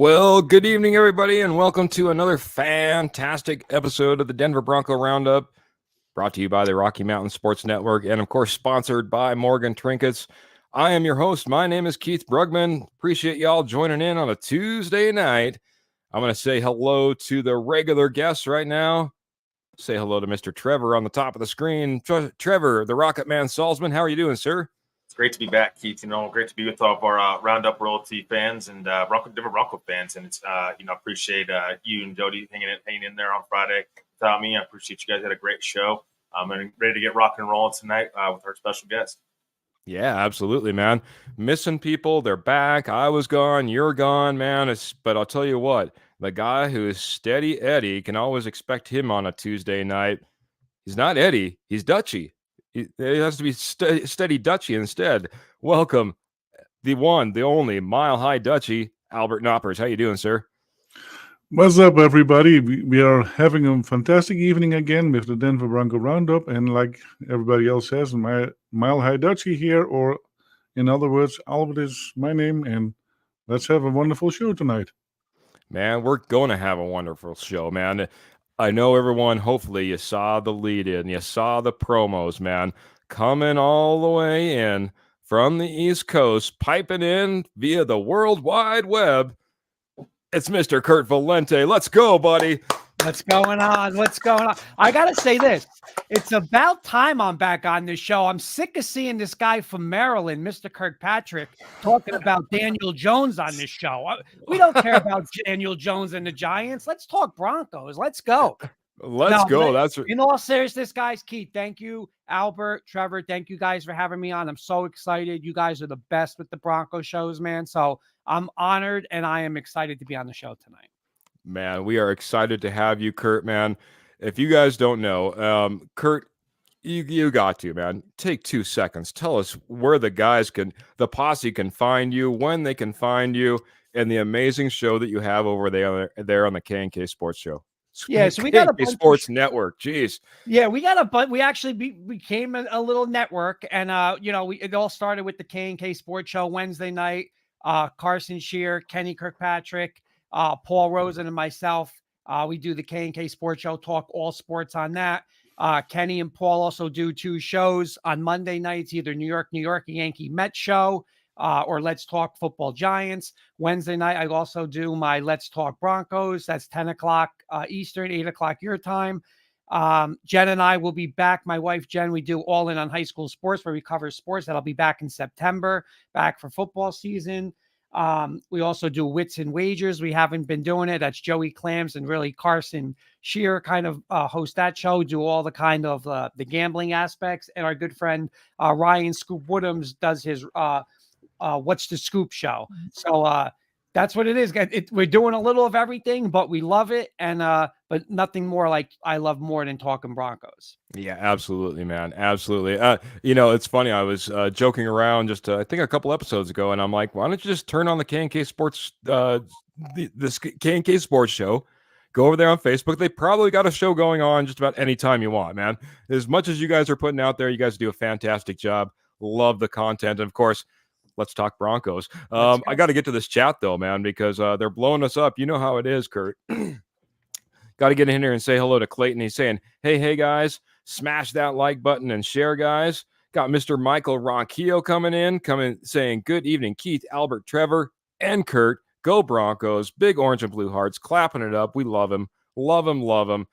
Well, good evening, everybody, and welcome to another fantastic episode of the Denver Bronco Roundup, brought to you by the Rocky Mountain Sports Network, and of course, sponsored by Morgan Trinkets. I am your host. My name is Keith Brugman. Appreciate y'all joining in on a Tuesday night. I'm going to say hello to the regular guests right now. Say hello to Mr. Trevor on the top of the screen. Trevor, the Rocket Man Salzman. How are you doing, sir? It's great to be back, Keith. Great to be with all of our Roundup royalty fans and Denver Bronco fans. And it's appreciate you and Jody hanging in there on Friday without me. I appreciate you guys had a great show. I'm ready to get rock and rolling tonight with our special guest. Yeah, absolutely, man. Missing people, they're back. I was gone, you're gone, man. But I'll tell you what, the guy who is steady Eddie, can always expect him on a Tuesday night. He's not Eddie, he's Dutchy. It has to be steady Dutchy instead. Welcome, the one, the only Mile High Dutchy, Albert Knoppers. How you doing, sir? What's up, everybody? We are having a fantastic evening again with the Denver Bronco Roundup. And like everybody else says, my Mile High Dutchy here, or in other words, Albert is my name. And let's have a wonderful show tonight. Man, we're going to have a wonderful show, man. I know everyone, hopefully you saw the lead in, you saw the promos, man, coming all the way in from the East Coast, piping in via the World Wide Web. It's Mr. Kurt Valenti. Let's go, buddy. What's going on? What's going on? I got to say this. It's about time I'm back on this show. I'm sick of seeing this guy from Maryland, Mr. Kirkpatrick, talking about Daniel Jones on this show. We don't care about Daniel Jones and the Giants. Let's talk Broncos. Let's go. Let's go. That's in all seriousness, guys. Keith, thank you. Albert, Trevor, thank you guys for having me on. I'm so excited. You guys are the best with the Bronco shows, man. So I'm honored and I am excited to be on the show tonight. Man, we are excited to have you, Kurt, man. If you guys don't know, Kurt, you got to, man. Take 2 seconds. Tell us where the posse can find you, when they can find you, and the amazing show that you have over there on the K&K Sports Show. Yeah, so we got a Sports Network. Jeez. Yeah, we got a bunch. We actually became a little network, and it all started with the K&K Sports Show Wednesday night. Carson Shear, Kenny Kirkpatrick, Paul Rosen, and myself. We do the K&K Sports Show, talk all sports on that. Kenny and Paul also do 2 shows on Monday nights, either New York, a Yankee Mets show, or Let's Talk Football Giants. Wednesday night, I also do my Let's Talk Broncos. That's 10 o'clock Eastern, 8 o'clock your time. Jen and I will be back. My wife, Jen, we do All In on High School Sports, where we cover sports. That'll be back in September, back for football season. We also do Wits and Wagers. We haven't been doing it. That's Joey Clams and really Carson Shear kind of host that show, do all the kind of the gambling aspects. And our good friend Ryan Scoop Woodhams does his What's the Scoop show. So that's what it is. We're doing a little of everything, but we love it. And but nothing more like I love more than talking Broncos. Yeah, absolutely, man. Absolutely. It's funny. I was joking around just I think a couple episodes ago, and I'm like, why don't you just turn on the K&K Sports, this K&K Sports Show? Go over there on Facebook. They probably got a show going on just about any time you want, man. As much as you guys are putting out there, you guys do a fantastic job. Love the content. And of course, let's talk Broncos. I got to get to this chat though, man, because they're blowing us up. You know how it is, Kurt. Got to get in here and say hello to Clayton. He's saying, hey, guys, smash that like button and share, guys. Got Mr. Michael Ronquillo coming saying, good evening, Keith, Albert, Trevor, and Kurt. Go Broncos. Big orange and blue hearts, clapping it up. We love him. Love him.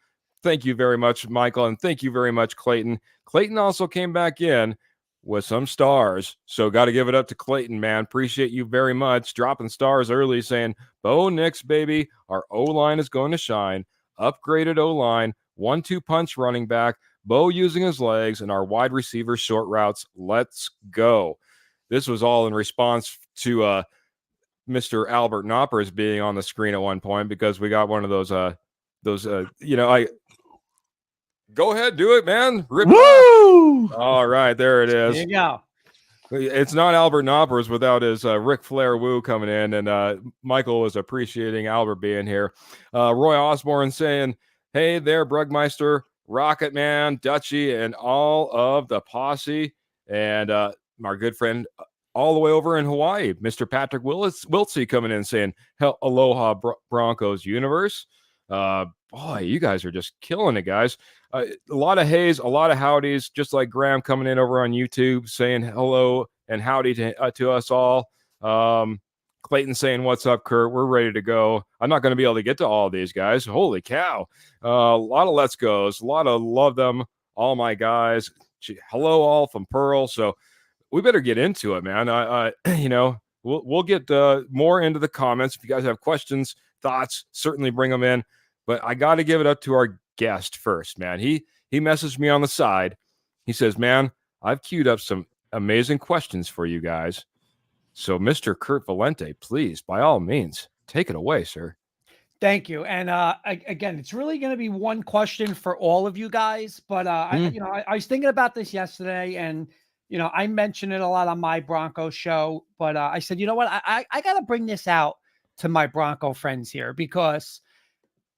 Thank you very much, Michael, and thank you very much, Clayton. Clayton also came back in with some stars. So got to give it up to Clayton, man. Appreciate you very much. Dropping stars early, saying, Bo Nix, baby. Our O-line is going to shine. Upgraded O-line. 1-2 punch running back. Bo using his legs, and our wide receiver short routes. Let's go. This was all in response to Mr. Albert Knoppers being on the screen at one point, because we got one of those go ahead, do it, man. Rip Woo! All right, there it is. There you go. It's not Albert Knoppers without his Ric Flair woo coming in, and Michael was appreciating Albert being here. Roy Osborne saying, hey there, Brugmeister, Rocket Man, Dutchy, and all of the posse. And our good friend all the way over in Hawaii, Mr. Patrick Wiltsey coming in saying, aloha Broncos universe. Boy, you guys are just killing it, guys. A lot of hays, a lot of howdies, just like Graham coming in over on YouTube saying hello and howdy to us all. Clayton saying, what's up, Kurt? We're ready to go. I'm not going to be able to get to all of these guys. Holy cow. A lot of let's goes, a lot of love them, all my guys. Hello all from Pearl. So we better get into it, man. We'll get more into the comments. If you guys have questions, thoughts, certainly bring them in. But I got to give it up to our guest first, man. He messaged me on the side. He says, man, I've queued up some amazing questions for you guys. So, Mr. Kurt Valenti, please, by all means, take it away, sir. Thank you. And again, it's really going to be one question for all of you guys. But I was thinking about this yesterday, and I mention it a lot on my Bronco show. But I said, you know what, I got to bring this out to my Bronco friends here, because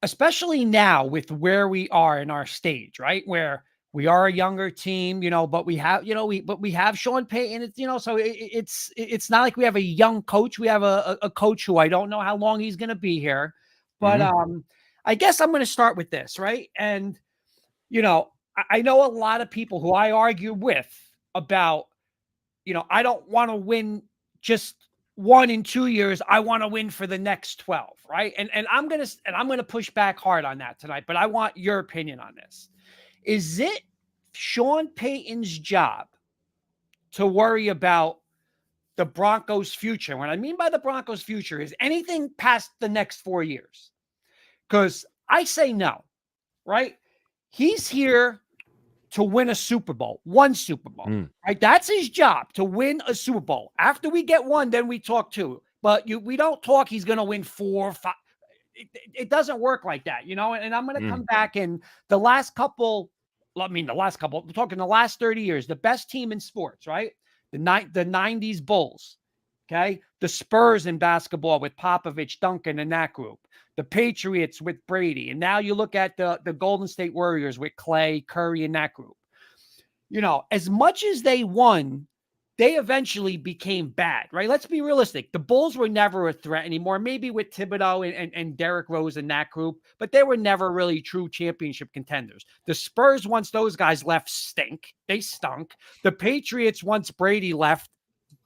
especially now with where we are in our stage, right, where we are a younger team, but we have, we have Sean Payton. It's, so it's not like we have a young coach. We have a coach who I don't know how long he's going to be here. But I guess I'm going to start with this, right? And, I know a lot of people who I argue with about, I don't want to win just 1 and 2 years. I want to win for the next 12, right? And I'm going to push back hard on that tonight, but I want your opinion on this. Is it Sean Payton's job to worry about the Broncos' future? What I mean by the Broncos' future is anything past the next 4 years. Because I say no, right? He's here to win a Super Bowl, one Super Bowl, right? That's his job, to win a Super Bowl. After we get one, then we talk two. But we don't talk he's going to win 4, 5. It doesn't work like that, and I'm going to come back in we're talking the last 30 years, the best team in sports, right? The 90s Bulls, okay? The Spurs in basketball with Popovich, Duncan, and that group. The Patriots with Brady. And now you look at the Golden State Warriors with Clay, Curry, and that group. As much as they won, they eventually became bad, right? Let's be realistic. The Bulls were never a threat anymore, maybe with Thibodeau and Derrick Rose and that group, but they were never really true championship contenders. The Spurs, once those guys left, stink. They stunk. The Patriots, once Brady left,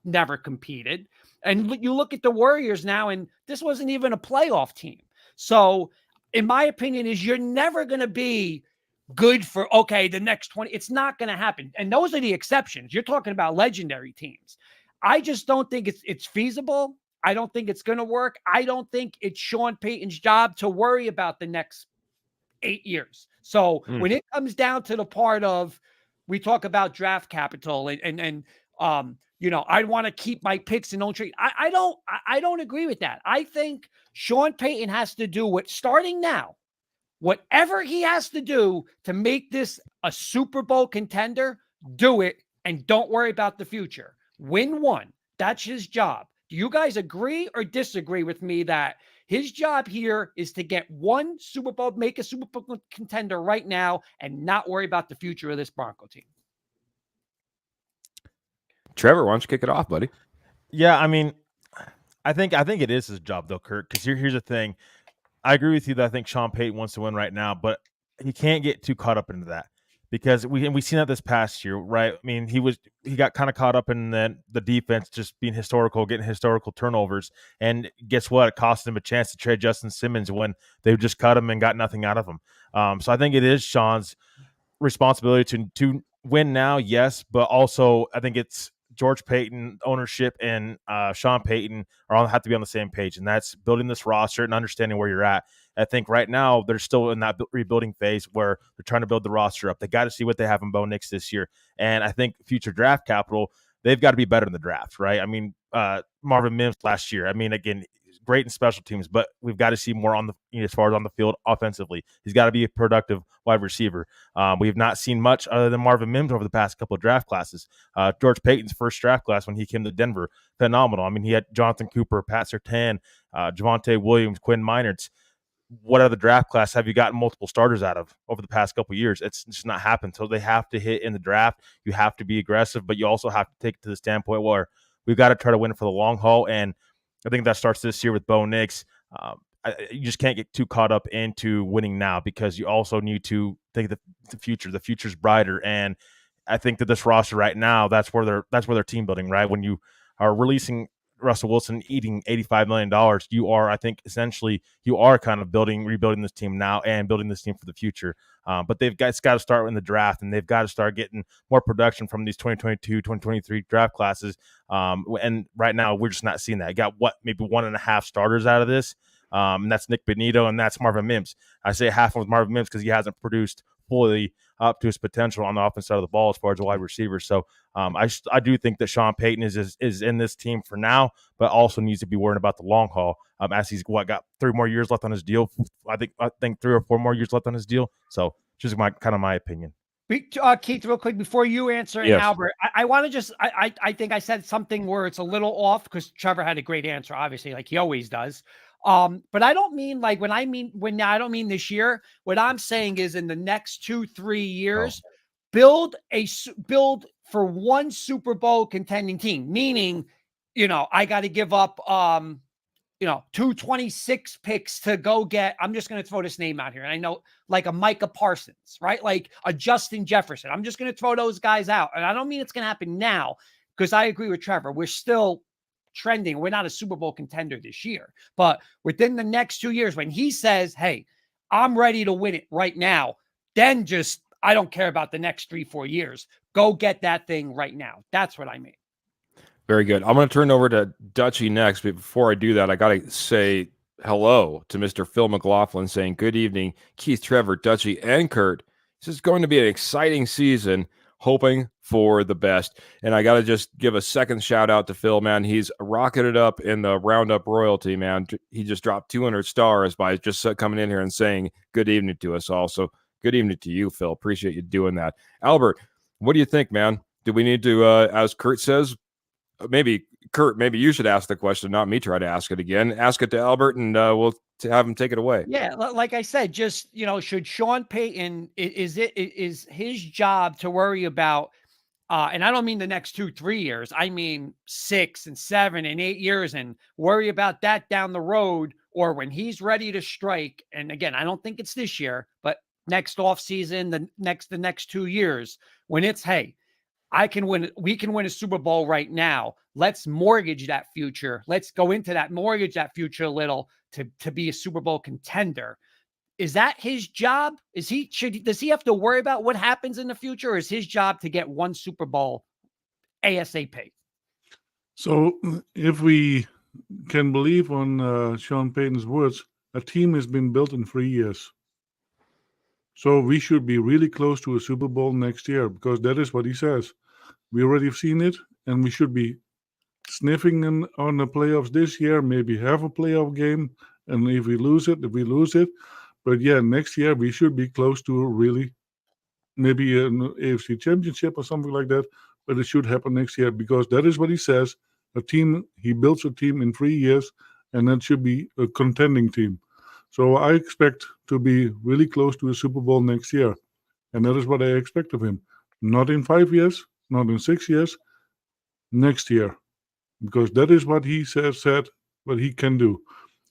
never competed. And you look at the Warriors now, and this wasn't even a playoff team. So, in my opinion, you're never going to be good for, the next 20. It's not going to happen. And those are the exceptions. You're talking about legendary teams. I just don't think it's feasible. I don't think it's going to work. I don't think it's Sean Payton's job to worry about the next 8 years. So when it comes down to the part of, we talk about draft capital and I want to keep my picks and don't trade. I don't agree with that. I think Sean Payton has to do starting now, whatever he has to do to make this a Super Bowl contender, do it, and don't worry about the future. Win one. That's his job. Do you guys agree or disagree with me that his job here is to get one Super Bowl, make a Super Bowl contender right now, and not worry about the future of this Bronco team? Trevor, why don't you kick it off, buddy? Yeah, I mean, I think it is his job, though, Kurt, because here's the thing. I agree with you that I think Sean Payton wants to win right now, but he can't get too caught up into that, because we've seen that this past year, right? I mean, he got kind of caught up in the defense just being historical, getting historical turnovers, and guess what? It cost him a chance to trade Justin Simmons when they just cut him and got nothing out of him. So I think it is Sean's responsibility to win now, yes, but also I think it's George Payton, ownership, and Sean Payton have to be on the same page, and that's building this roster and understanding where you're at. I think right now they're still in that rebuilding phase where they're trying to build the roster up. They got to see what they have in Bo Nix this year, and I think future draft capital, they've got to be better in the draft, right? I mean, Marvin Mims last year, I mean, again, great in special teams, but we've got to see more on as far as on the field offensively. He's got to be a productive wide receiver. We have not seen much other than Marvin Mims over the past couple of draft classes. George Payton's first draft class when he came to Denver, phenomenal. I mean, he had Jonathan Cooper, Pat Surtain, Javonte Williams, Quinn Meinerz. What other draft class have you gotten multiple starters out of over the past couple of years? It's just not happened. So they have to hit in the draft. You have to be aggressive, but you also have to take it to the standpoint where we've got to try to win for the long haul. And I think that starts this year with Bo Nix. You just can't get too caught up into winning now, because you also need to think of the future. The future's brighter, and I think that this roster right now, that's where they're team building, right? When you are releasing Russell Wilson eating $85 million, you are, I think, essentially you are kind of rebuilding this team now and building this team for the future. But it's got to start in the draft, and they've got to start getting more production from these 2022, 2023 draft classes. And right now, we're just not seeing that. Got maybe 1.5 starters out of this. And that's Nick Benito, and that's Marvin Mims. I say half of Marvin Mims because he hasn't produced fully up to his potential on the offense side of the ball as far as a wide receiver. So I do think that Sean Payton is in this team for now, but also needs to be worrying about the long haul, as he's got 3 more years left on his deal. I think 3 or 4 more years left on his deal. So just my opinion. Keith, real quick before you answer, Yes. and Albert, I want to just I think I said something where it's a little off, because Trevor had a great answer, obviously, like he always does. But I don't mean like I don't mean this year. What I'm saying is in the next 2-3 years, build for one Super Bowl contending team. Meaning, I got to give up 226 picks to go get, I'm just going to throw this name out here. And I know, like a Micah Parsons, right? Like a Justin Jefferson. I'm just going to throw those guys out. And I don't mean it's going to happen now, because I agree with Trevor. We're still trending. We're not a Super Bowl contender this year, but within the next 2 years, when he says, hey, I'm ready to win it right now, then I don't care about the next 3-4 years. Go get that thing right now. That's what I mean. Very good. I'm going to turn over to Dutchie next, but before I do that, I got to say hello to Mr. Phil McLaughlin, saying good evening, Keith, Trevor, Dutchie, and Kurt. This is going to be an exciting season, hoping for the best. And I got to just give a second shout out to Phil, man. He's rocketed up in the Roundup royalty, man. He just dropped 200 stars by just coming in here and saying good evening to us all. So good evening to you, Phil. Appreciate you doing that. Albert, what do you think, man? Do we need to, as Kurt says, maybe Kurt, maybe you should ask the question, not me try to ask it again. Ask it to Albert, and we'll have him take it away. Yeah, like I said, just should Sean Payton, is his job to worry about, and I don't mean the next 2-3 years, I mean 6 and 7 and 8 years, and worry about that down the road, or when he's ready to strike. And again, I don't think it's this year, but next offseason, the next 2 years, when it's, hey, we can win a Super Bowl right now. Let's mortgage that future. Let's go into that, mortgage that future a little to be a Super Bowl contender. Is that his job? Does he have to worry about what happens in the future, or is his job to get one Super Bowl ASAP? So if we can believe on Sean Payton's words, a team has been built in 3 years. So we should be really close to a Super Bowl next year, because that is what he says. We already have seen it, and we should be sniffing on the playoffs this year, maybe have a playoff game, and if we lose it, we lose it. But yeah, next year we should be close to really maybe an AFC championship or something like that, but it should happen next year, because that is what he says. He builds a team in 3 years, and that should be a contending team. So I expect to be really close to a Super Bowl next year, and that is what I expect of him. Not in 5 years, not in 6 years, next year, because that is what he said what he can do.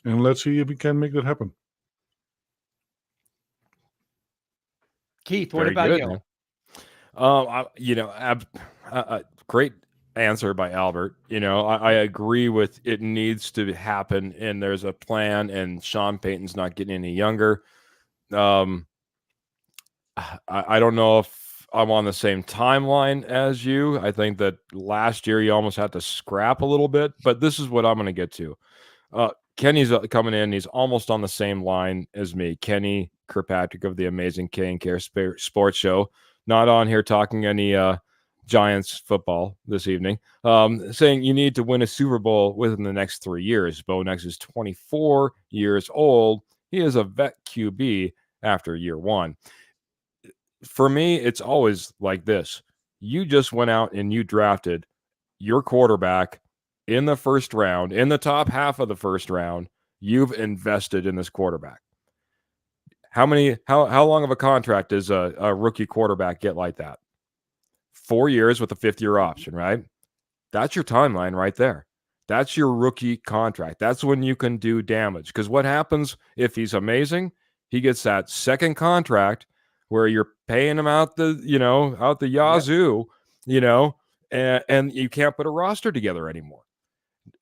And let's see if he can make that happen. Keith, what Very about good, you? Great answer by Albert. I agree with it needs to happen, and there's a plan, and Sean Payton's not getting any younger. I don't know if I'm on the same timeline as you. I think that last year you almost had to scrap a little bit, but this is what I'm going to get to. Kenny's coming in. He's almost on the same line as me. Kenny Kirkpatrick of the amazing K&K Sports Show. Not on here talking any Giants football this evening. Saying you need to win a Super Bowl within the next 3 years. Bo Nix is 24 years old. He is a vet QB after year one. For me, it's always like this. You just went out and you drafted your quarterback in the first round, in the top half of the first round. You've invested in this quarterback. How long of a contract does a rookie quarterback get like that? 4 years with a 5th-year option, right? That's your timeline right there. That's your rookie contract. That's when you can do damage. Because what happens if he's amazing? He gets that second contract where you're paying him out the yazoo, and you can't put a roster together anymore.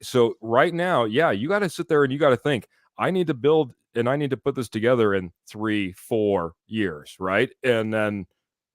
So right now, yeah, you got to sit there and you got to think, I need to build and I need to put this together in 3-4 years, right? And then,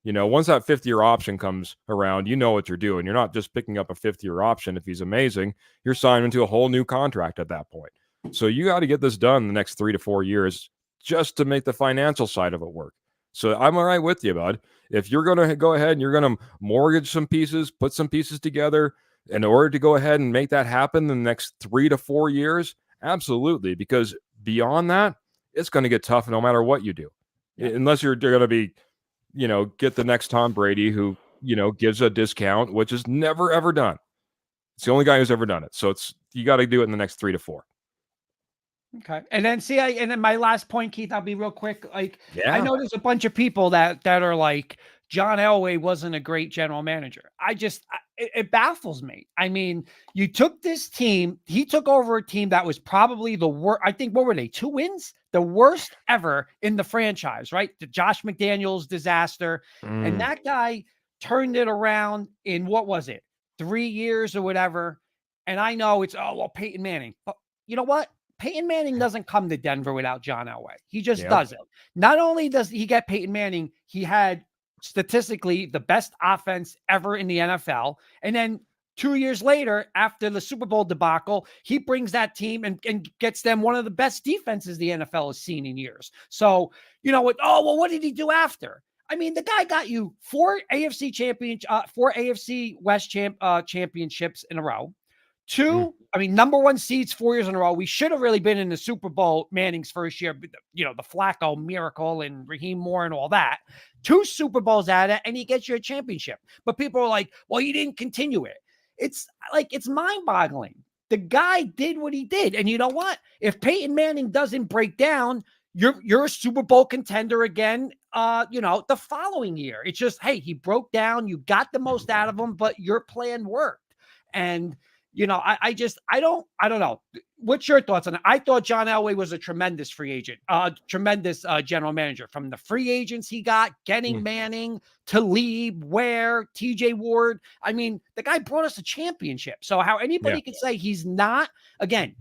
once that 5th-year option comes around, you know what you're doing. You're not just picking up a 5th-year option if he's amazing. You're signing to a whole new contract at that point. So you got to get this done in the next 3 to 4 years just to make the financial side of it work. So I'm all right with you, bud. If you're going to go ahead and you're going to mortgage some pieces, put some pieces together in order to go ahead and make that happen in the next 3 to 4 years, absolutely. Because beyond that, it's going to get tough no matter what you do. Yeah. Unless you're going to be, get the next Tom Brady who, gives a discount, which is never, ever done. It's the only guy who's ever done it. So you got to do it in the next 3 to 4. Okay. And then and then my last point, Keith, I'll be real quick. I know there's a bunch of people that are like, John Elway wasn't a great general manager. It baffles me. I mean, you took this team, he took over a team that was probably the worst. I think, what were they? 2 wins? The worst ever in the franchise, right? The Josh McDaniels disaster. And that guy turned it around in, what was it? 3 years or whatever. And I know it's, Peyton Manning. But you know what? Peyton Manning doesn't come to Denver without John Elway. He just doesn't. Not only does he get Peyton Manning, he had statistically the best offense ever in the NFL. And then 2 years later, after the Super Bowl debacle, he brings that team and gets them one of the best defenses the NFL has seen in years. So, what did he do after? I mean, the guy got you 4 AFC West championships in a row. 2, number 1 seeds 4 years in a row. We should have really been in the Super Bowl Manning's first year, the Flacco miracle and Raheem Moore and all that. 2 Super Bowls at it, and he gets you a championship. But people are like, well, you didn't continue it. It's mind-boggling. The guy did what he did. And you know what? If Peyton Manning doesn't break down, you're a Super Bowl contender again, the following year. It's just, hey, he broke down. You got the most out of him, but your plan worked. And I don't know. What's your thoughts on it? I thought John Elway was a tremendous free agent, tremendous general manager. From the free agents he got, getting Manning, Talib, Ware, TJ Ward. I mean, the guy brought us a championship. So how anybody can say he's not, again,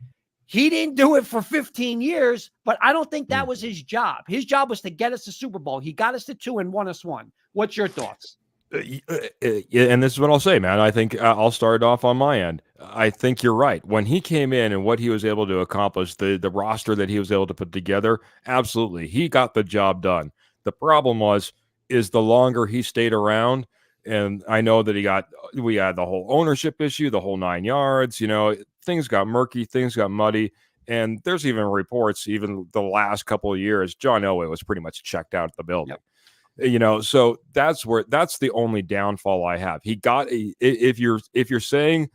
he didn't do it for 15 years, but I don't think that was his job. His job was to get us to Super Bowl. He got us to 2 and won us 1. What's your thoughts? And this is what I'll say, man. I think I'll start off on my end. I think you're right. When he came in and what he was able to accomplish, the roster that he was able to put together, absolutely, he got the job done. The problem is the longer he stayed around, and I know that we had the whole ownership issue, the whole 9 yards, things got murky, things got muddy. And there's even reports, even the last couple of years, John Elway was pretty much checked out of the building. Yep. So that's the only downfall I have. He got if you're saying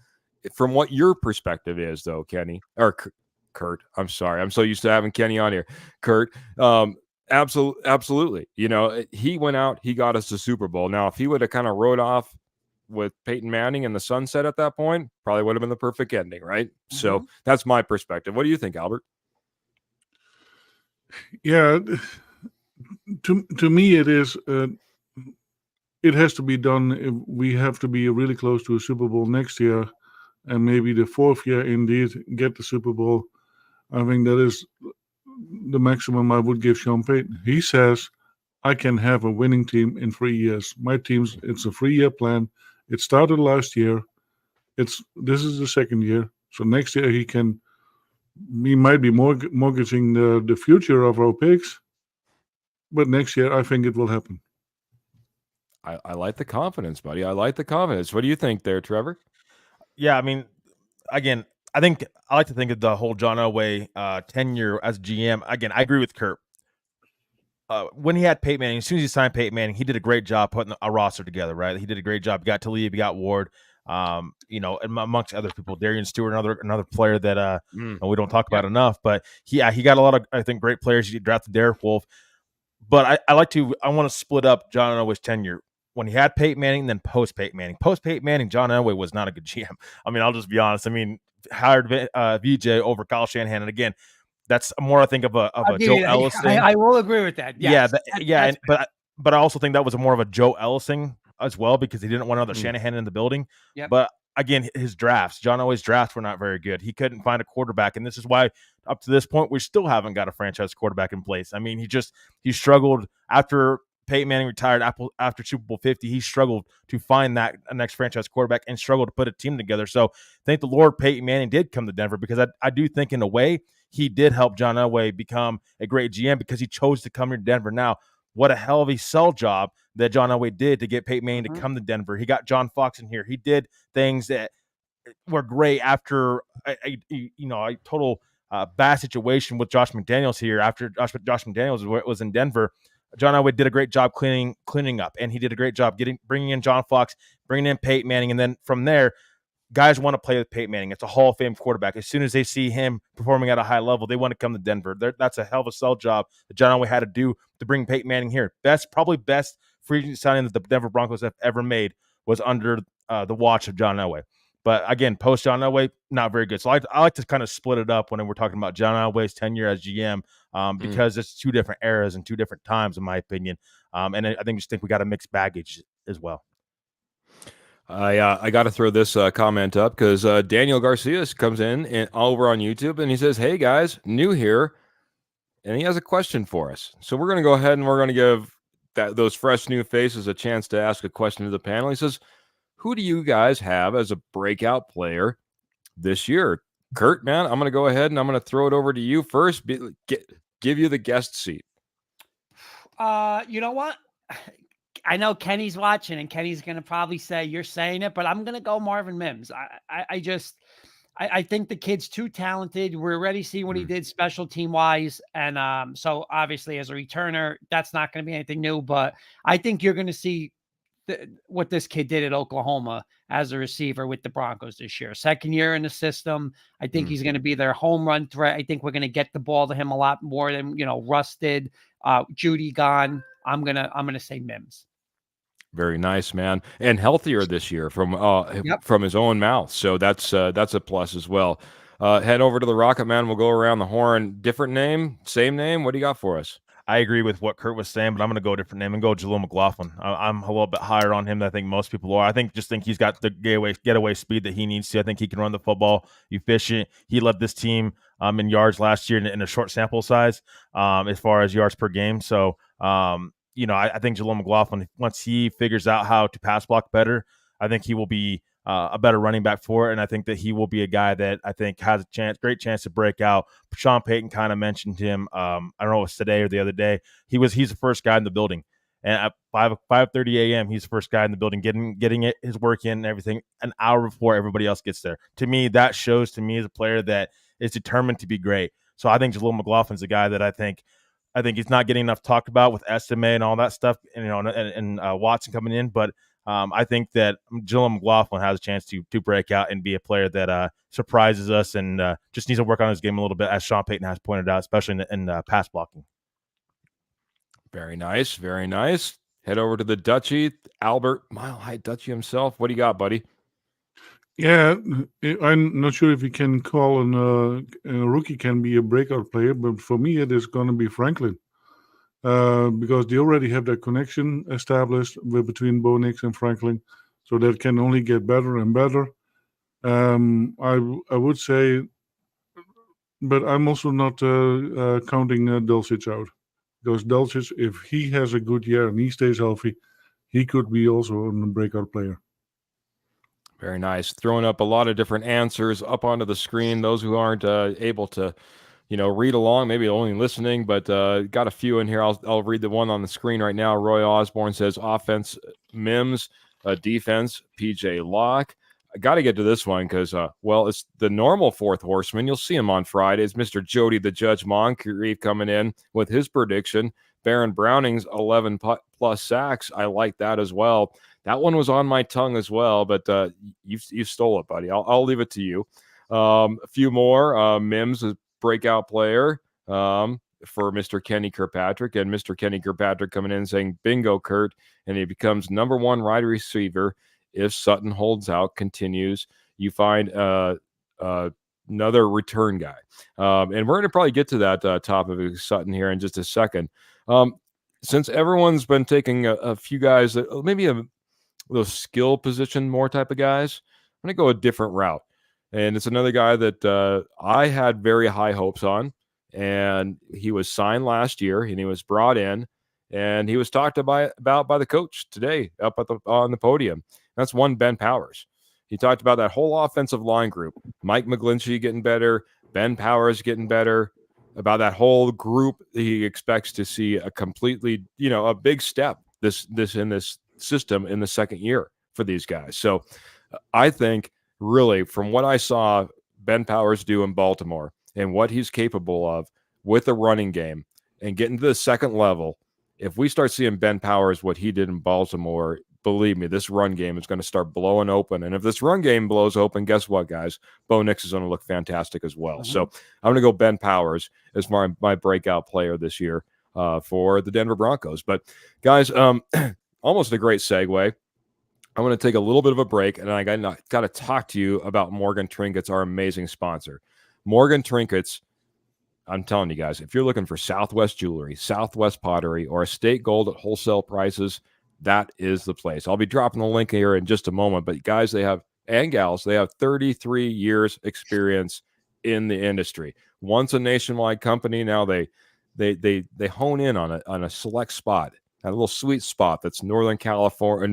from what your perspective is, though, Kenny or Kurt, I'm sorry, I'm so used to having Kenny on here, Kurt. Absolutely. He went out, he got us the Super Bowl. Now, if he would have kind of rode off with Peyton Manning and the sunset at that point, probably would have been the perfect ending, right? Mm-hmm. So that's my perspective. What do you think, Albert? Yeah. To me, it is. It has to be done. We have to be really close to a Super Bowl next year, and maybe the 4th year indeed get the Super Bowl. I think that is the maximum I would give Sean Payton. He says, "I can have a winning team in 3 years. My team's it's a 3-year plan. It started last year. This is the 2nd year. So next year he might be mortgaging the future of our picks." But next year, I think it will happen. I like the confidence, buddy. I like the confidence. What do you think there, Trevor? Yeah, I mean, again, I like to think of the whole John Elway tenure as GM. Again, I agree with Kurt. When he had Peyton Manning, as soon as he signed Peyton Manning, he did a great job putting a roster together, right? He did a great job. He got Talib, he got Ward, and amongst other people, Darian Stewart, another player that we don't talk about enough. But he got a lot of, I think, great players. He drafted Derek Wolfe. But I want to split up John Elway's tenure. when he had Peyton Manning, then post Peyton Manning. Post Peyton Manning, John Elway was not a good GM. I mean, I'll just be honest. I mean, hired VJ over Kyle Shanahan, and again, that's more I think of a Joe Ellis thing. I will agree with that. Yes. But I also think that was more of a Joe Ellis thing as well because he didn't want another Shanahan in the building. Yep. But again, his drafts, John Elway's drafts were not very good. He couldn't find a quarterback, and this is why up to this point we still haven't got a franchise quarterback in place. I mean, he struggled after Peyton Manning retired after Super Bowl 50. He struggled to find that next franchise quarterback and struggled to put a team together. So thank the Lord Peyton Manning did come to Denver because I do think in a way he did help John Elway become a great GM because he chose to come here to Denver. Now, what a hell of a sell job that John Elway did to get Peyton Manning to come to Denver. He got John Fox in here. He did things that were great after a total bad situation with Josh McDaniels here. After Josh McDaniels was in Denver, John Elway did a great job cleaning up, and he did a great job bringing in John Fox, bringing in Peyton Manning, and then from there, guys want to play with Peyton Manning. It's a Hall of Fame quarterback. As soon as they see him performing at a high level, they want to come to Denver. That's a hell of a sell job that John Elway had to do to bring Peyton Manning here. Probably best free agent signing that the Denver Broncos have ever made was under the watch of John Elway. But again, post John Elway, not very good. So I like to kind of split it up when we're talking about John Elway's tenure as GM because it's two different eras and two different times, in my opinion. And I think we got a mixed baggage as well. I got to throw this comment up because Daniel Garcia comes in and over on YouTube and he says, "Hey guys, new here," and he has a question for us. So we're going to go ahead and we're going to give those fresh new faces a chance to ask a question to the panel. He says, "Who do you guys have as a breakout player this year?" Kurt, man, I'm going to go ahead and I'm going to throw it over to you first. Give you the guest seat. You know what? I know Kenny's watching, and Kenny's going to probably say you're saying it, but I'm going to go Marvin Mims. I think the kid's too talented. We're already seeing what he did special team wise. And so obviously as a returner, that's not going to be anything new, but I think you're going to see what this kid did at Oklahoma as a receiver with the Broncos this year. Second year in the system. I think he's going to be their home run threat. I think we're going to get the ball to him a lot more than, Russ did. Judy gone. I'm going to say Mims. Very nice, man, and healthier this year from his own mouth. So that's a plus as well. Head over to the Rocket Man. We'll go around the horn. Different name, same name. What do you got for us? I agree with what Kurt was saying, but I'm going to go a different name and go Jaleel McLaughlin. I'm a little bit higher on him than I think most people are. I think he's got the getaway speed that he needs to. I think he can run the football efficient. He led this team in yards last year in a short sample size as far as yards per game. So, I think Jaleel McLaughlin, once he figures out how to pass block better, I think he will be a better running back for it. And I think that he will be a guy that I think has a great chance to break out. Sean Payton kind of mentioned him. I don't know if it was today or the other day. He's the first guy in the building. And at 5:30 a.m., he's the first guy in the building, getting his work in and everything an hour before everybody else gets there. To me, that shows to me as a player that is determined to be great. So I think Jaleel McLaughlin's a guy that I think he's not getting enough talked about with Estime and all that stuff, and Watson coming in. But I think that Jaleel McLaughlin has a chance to break out and be a player that surprises us and just needs to work on his game a little bit, as Sean Payton has pointed out, especially in pass blocking. Very nice, very nice. Head over to the Dutchie, Albert Mile High Dutchie himself. What do you got, buddy? Yeah, I'm not sure if you can call a rookie can be a breakout player, but for me it is going to be Franklin, because they already have that connection established between Bo Nix and Franklin, so that can only get better and better. I would say, but I'm also not counting Dulcich out, because Dulcich, if he has a good year and he stays healthy, he could be also a breakout player. Very nice. Throwing up a lot of different answers up onto the screen. Those who aren't able to, read along, maybe only listening, but got a few in here. I'll read the one on the screen right now. Roy Osborne says offense, Mims, defense, PJ Locke. I got to get to this one because, it's the normal fourth horseman. You'll see him on Fridays. Mr. Jody the Judge Moncrief coming in with his prediction. Baron Browning's 11 plus sacks. I like that as well. That one was on my tongue as well, but you stole it, buddy. I'll leave it to you. A few more. Mims, a breakout player. for Mr. Kenny Kirkpatrick, and Mr. Kenny Kirkpatrick coming in and saying, bingo, Kurt, and he becomes #1 wide receiver if Sutton holds out, continues. You find another return guy. And we're going to probably get to that topic of Sutton here in just a second. Since everyone's been taking a few guys that maybe a little skill position more type of guys, I'm going to go a different route. And it's another guy that I had very high hopes on. And he was signed last year, and he was brought in, and he was talked about by the coach today up on the podium. That's one Ben Powers. He talked about that whole offensive line group. Mike McGlinchey getting better, Ben Powers getting better, about that whole group. He expects to see a completely, a big step this in this system in the second year for these guys. So I think really from what I saw Ben Powers do in Baltimore and what he's capable of with the running game and getting to the second level, if we start seeing Ben Powers what he did in Baltimore, believe me, this run game is going to start blowing open. And if this run game blows open, guess what, guys? Bo Nix is going to look fantastic as well. So I'm going to go Ben Powers as my breakout player this year for the Denver Broncos. But, guys, almost a great segue. I'm going to take a little bit of a break, and I got to talk to you about Morgan Trinkets, our amazing sponsor. Morgan Trinkets, I'm telling you guys, if you're looking for Southwest jewelry, Southwest pottery, or estate gold at wholesale prices, that is the place. I'll be dropping the link here in just a moment. But guys, and gals, they have 33 years experience in the industry. Once a nationwide company, now they hone in on a select spot, a little sweet spot that's Northern Colorado,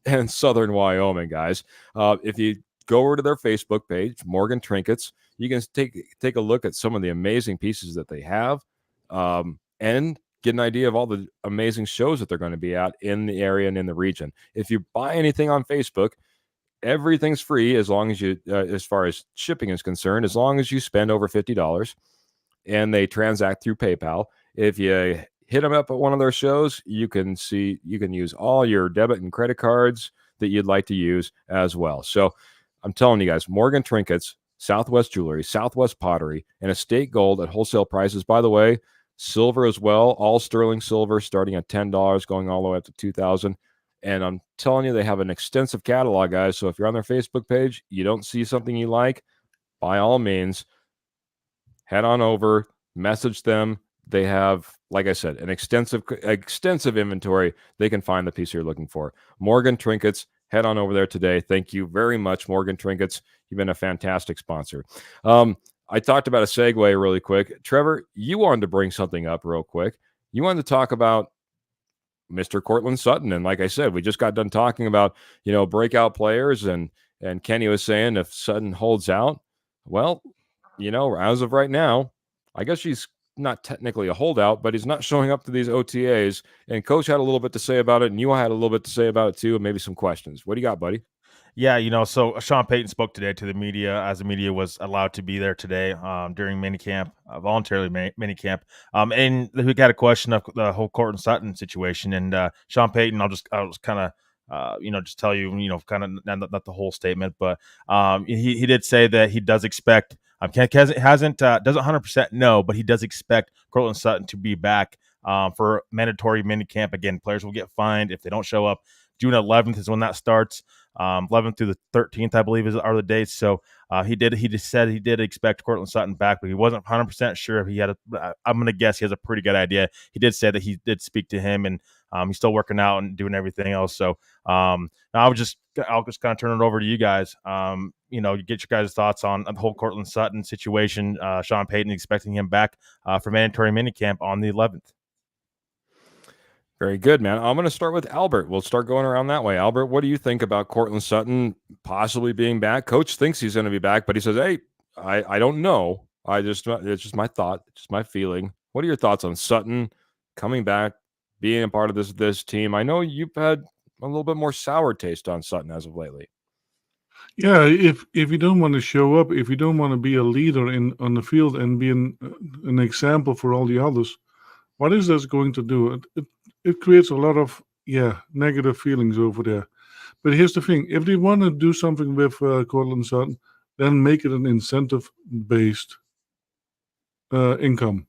and Southern Wyoming, guys. If you go over to their Facebook page, Morgan Trinkets, you can take a look at some of the amazing pieces that they have, and get an idea of all the amazing shows that they're going to be at in the area and in the region. If you buy anything on Facebook, everything's free as long as you, as far as shipping is concerned, as long as you spend over $50 and they transact through PayPal. If you hit them up at one of their shows, you can use all your debit and credit cards that you'd like to use as well. So I'm telling you guys, Morgan Trinkets, Southwest Jewelry, Southwest Pottery, and Estate Gold at wholesale prices. By the way, silver as well, all sterling silver starting at $10, going all the way up to $2,000. And I'm telling you, they have an extensive catalog, guys. So if you're on their Facebook page, you don't see something you like, by all means, head on over, message them. They have, like I said, an extensive inventory. They can find the piece you're looking for. Morgan Trinkets, head on over there today. Thank you very much, Morgan Trinkets. You've been a fantastic sponsor. I talked about a segue really quick. Trevor, you wanted to bring something up real quick. You wanted to talk about Mr. Cortland Sutton. And like I said, we just got done talking about, breakout players. And Kenny was saying if Sutton holds out, well, as of right now, I guess she's not technically a holdout, but he's not showing up to these OTAs. And Coach had a little bit to say about it, and you had a little bit to say about it too, and maybe some questions. What do you got, buddy? Yeah, so Sean Payton spoke today to the media, as the media was allowed to be there today during minicamp, voluntarily minicamp. And we got a question of the whole Cortland Sutton situation. And Sean Payton, I'll just kind of, just tell you, kind of not the whole statement, but he did say that he does expect, doesn't 100% know, but he does expect Cortland Sutton to be back for mandatory minicamp. Again, players will get fined if they don't show up. June 11th is when that starts. 11th through the 13th, I believe, are the dates. So he just said he did expect Cortland Sutton back, but he wasn't 100% sure if he had I'm going to guess he has a pretty good idea. He did say that he did speak to him, and he's still working out and doing everything else. So I'll just kind of turn it over to you guys. You get your guys' thoughts on the whole Cortland Sutton situation. Sean Payton expecting him back for mandatory minicamp on the 11th. Very good, man. I'm going to start with Albert. We'll start going around that way. Albert, what do you think about Cortland Sutton possibly being back? Coach thinks he's going to be back, but he says, hey, I don't know. It's just my thought, just my feeling. What are your thoughts on Sutton coming back, being a part of this team? I know you've had a little bit more sour taste on Sutton as of lately. Yeah, if you don't want to show up, if you don't want to be a leader on the field and be an example for all the others, what is this going to do? It creates a lot of negative feelings over there. But here's the thing: if they want to do something with Cortland Sutton, then make it an incentive based. income.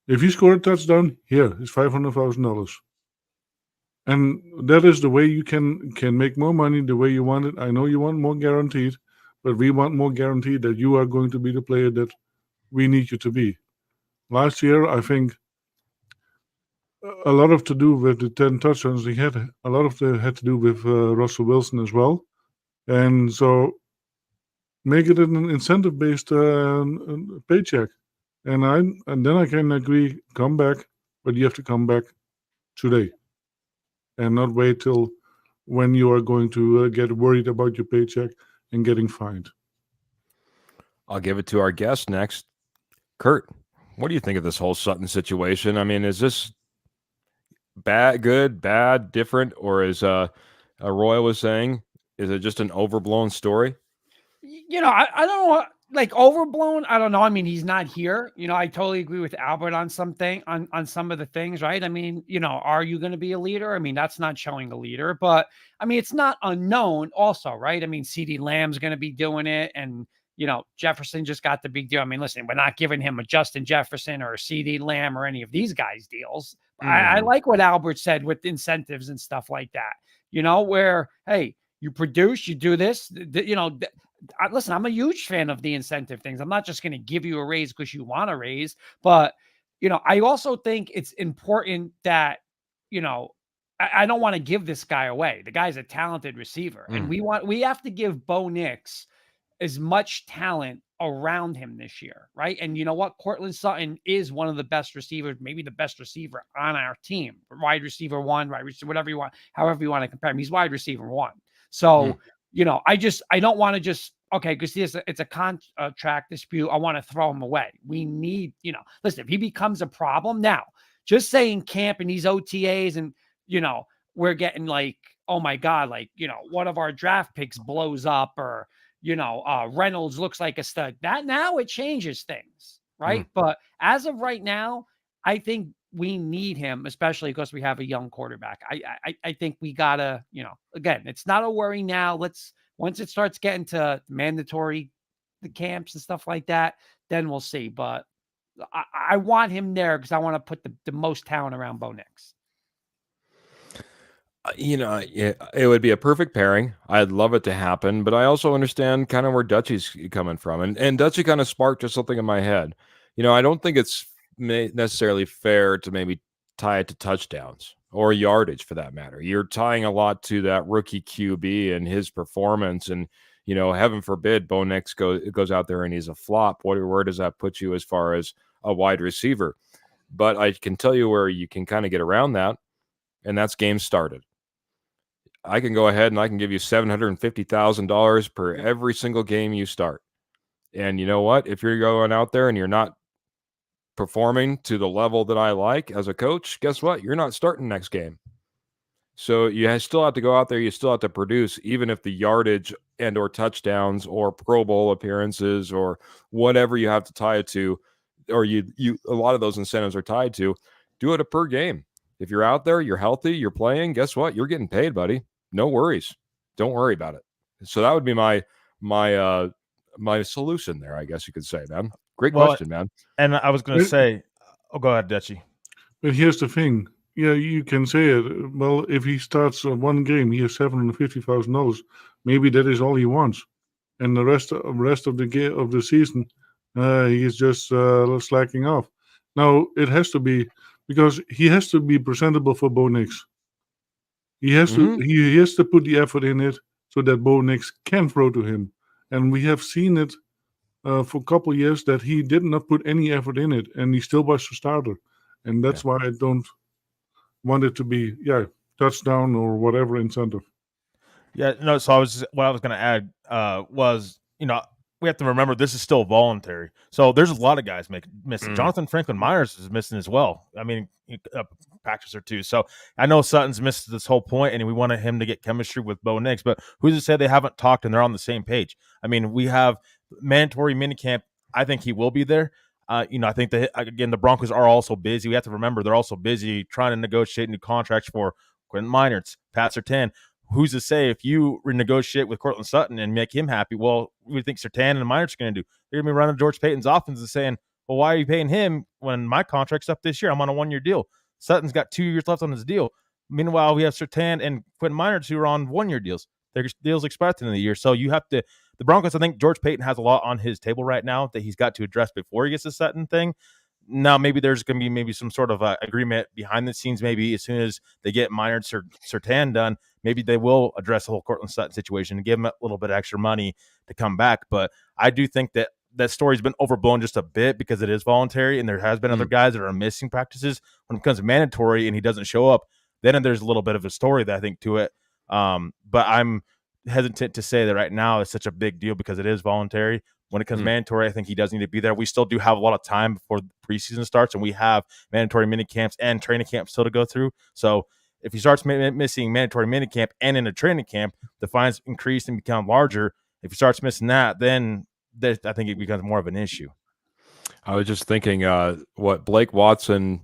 If you score a touchdown, here is $500,000. And that is the way you can make more money the way you want it. I know you want more guaranteed, but we want more guaranteed that you are going to be the player that we need you to be. Last year, I think a lot of to do with the 10 touchdowns he had. A lot of it had to do with Russell Wilson as well. And so make it an incentive-based paycheck. And then I can agree, come back, but you have to come back today and not wait till when you are going to get worried about your paycheck and getting fined. I'll give it to our guest next. Kurt, what do you think of this whole Sutton situation? I mean, is this bad, good, bad, different, or is Roy was saying, is it just an overblown story? You know, I don't know, like overblown. I don't know. I mean, he's not here. You know, I totally agree with Albert on something, on some of the things, right? I mean, you know, are you going to be a leader? I mean, that's not showing a leader, but I mean, it's not unknown also, right? I mean, CD Lamb's going to be doing it, and you know, Jefferson just got the big deal. I mean, listen, we're not giving him a Justin Jefferson or a CD Lamb or any of these guys deals. I like what Albert said with incentives and stuff like that, you know, where, hey, you produce, you do this, you know, listen, I'm a huge fan of the incentive things. I'm not just going to give you a raise because you want a raise, but, you know, I also think it's important that, you know, I don't want to give this guy away. The guy's a talented receiver, and we have to give Bo Nix as much talent around him this year, right? And you know what? Cortland Sutton is one of the best receivers, maybe the best receiver on our team. Wide receiver one, wide receiver, whatever you want, however you want to compare him. He's wide receiver one. So, you know, I don't want to just, okay, because it's a contract dispute. I want to throw him away. We need, you know, listen, if he becomes a problem now, just saying camp and these OTAs and, you know, we're getting like, oh my God, like, you know, one of our draft picks blows up, or, you know, Reynolds looks like a stud. That now it changes things, right? But as of right now, I think we need him, especially because we have a young quarterback. I think we gotta, you know, again, it's not a worry now. Once it starts getting to mandatory, the camps and stuff like that, then we'll see. But I want him there because I want to put the most talent around Bo Nix. You know, it would be a perfect pairing. I'd love it to happen, but I also understand kind of where Dutchy's coming from. And Dutchy kind of sparked just something in my head. You know, I don't think it's necessarily fair to maybe tie it to touchdowns or yardage for that matter. You're tying a lot to that rookie QB and his performance. And, you know, heaven forbid Bo Nix goes out there and he's a flop. Where does that put you as far as a wide receiver? But I can tell you where you can kind of get around that, and that's game started. I can go ahead and I can give you $750,000 per every single game you start. And you know what? If you're going out there and you're not performing to the level that I like as a coach, guess what? You're not starting next game. So you still have to go out there. You still have to produce, even if the yardage and or touchdowns or Pro Bowl appearances or whatever you have to tie it to, or you a lot of those incentives are tied to, do it a per game. If you're out there, you're healthy, you're playing, guess what? You're getting paid, buddy. No worries. Don't worry about it. So that would be my solution there, I guess you could say, man. Great question, man. And I was going to say, go ahead, Dutchy. But here's the thing. Yeah, you can say it. Well, if he starts one game, he has $750,000. Maybe that is all he wants, and the rest of the season, he is just slacking off. Now it has to be, because he has to be presentable for Bo Nix. He has to put the effort in it so that Bo Nix can throw to him, and we have seen it for a couple of years that he did not put any effort in it, and he still was the starter, and that's why I don't want it to be touchdown or whatever incentive. Yeah, no. So what I was going to add was, you know, we have to remember this is still voluntary. So there's a lot of guys missing. Jonathan Franklin Myers is missing as well. I mean, a practice or two. So I know Sutton's missed this whole point, and we wanted him to get chemistry with Bo Nix. But who's to say they haven't talked and they're on the same page? I mean, we have mandatory minicamp. I think he will be there. You know, I think again the Broncos are also busy. We have to remember they're also busy trying to negotiate new contracts for Quentin Meinerz, Pat Surtain. Who's to say if you renegotiate with Cortland Sutton and make him happy? Well, we think Surtain and Meinerz are going to do. They're going to be running George Payton's offense and saying, well, why are you paying him when my contract's up this year? I'm on a 1-year deal. Sutton's got 2 years left on his deal. Meanwhile, we have Surtain and Quentin Miners who are on 1-year deals. Their deals expire at the end of the year. So you have to – the Broncos, I think George Paton has a lot on his table right now that he's got to address before he gets the Sutton thing. Now, maybe there's going to be maybe some sort of agreement behind the scenes. Maybe as soon as they get Minard Surtain done, maybe they will address the whole Cortland Sutton situation and give him a little bit of extra money to come back. But I do think that story's been overblown just a bit because it is voluntary, and there has been other guys that are missing practices. When it becomes mandatory and he doesn't show up, then there's a little bit of a story that I think to it. But I'm hesitant to say that right now it's such a big deal because it is voluntary. When it comes mandatory, I think he does need to be there. We still do have a lot of time before the preseason starts, and we have mandatory mini camps and training camps still to go through. So if he starts missing mandatory mini camp and in a training camp, the fines increase and become larger. If he starts missing that, then I think it becomes more of an issue. I was just thinking, what Blake Watson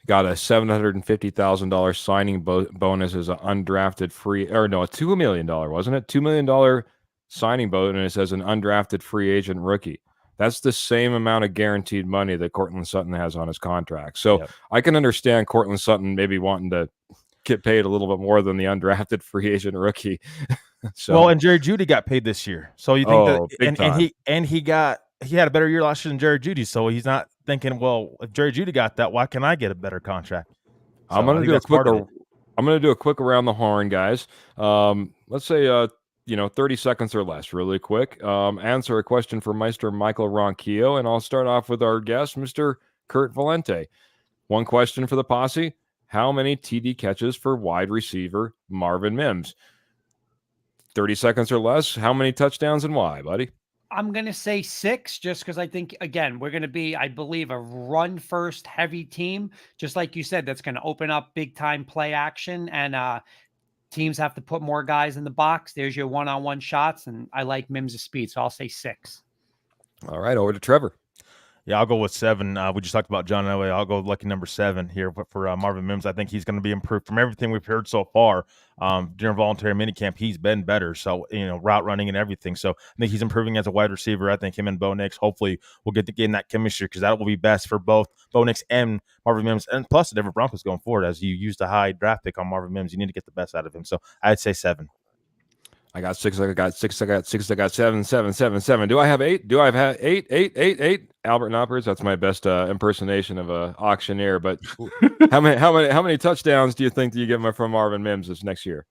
got a $750,000 signing bonus as an undrafted free, or no, a $2 million, wasn't it? $2 million signing bonus as an undrafted free agent rookie. That's the same amount of guaranteed money that Cortland Sutton has on his contract. So I can understand Cortland Sutton maybe wanting to get paid a little bit more than the undrafted free agent rookie. So, well, and Jerry Jeudy got paid this year. So you think he had a better year last year than Jerry Jeudy. So he's not thinking, well, if Jerry Jeudy got that, why can I get a better contract? So I'm going to do a quick around the horn, guys. Let's say 30 seconds or less, really quick. Answer a question for Meister Michael Ronquillo, and I'll start off with our guest, Mr. Kurt Valenti. One question for the posse: how many TD catches for wide receiver Marvin Mims? 30 seconds or less. How many touchdowns and why, buddy? I'm going to say 6, just because I think, again, we're going to be, I believe, a run-first heavy team. Just like you said, that's going to open up big-time play action, and teams have to put more guys in the box. There's your one-on-one shots, and I like Mims' speed, so I'll say 6. All right, over to Trevor. Yeah, I'll go with 7. We just talked about John Elway. I'll go lucky number 7 here for Marvin Mims. I think he's going to be improved from everything we've heard so far. During voluntary minicamp, he's been better. So, route running and everything. So I think he's improving as a wide receiver. I think him and Bo Nix hopefully will get to gain that chemistry, because that will be best for both Bo Nix and Marvin Mims, and plus the Denver Broncos going forward. As you used a high draft pick on Marvin Mims, you need to get the best out of him. So I'd say 7. I got 6. I got 6. I got 6. I got 7. 7. 7. 7. Do I have 8? Do I have 8? 8. 8. 8. Albert Knoppers. That's my best impersonation of a auctioneer. But how many touchdowns do you think you get from Marvin Mims this next year?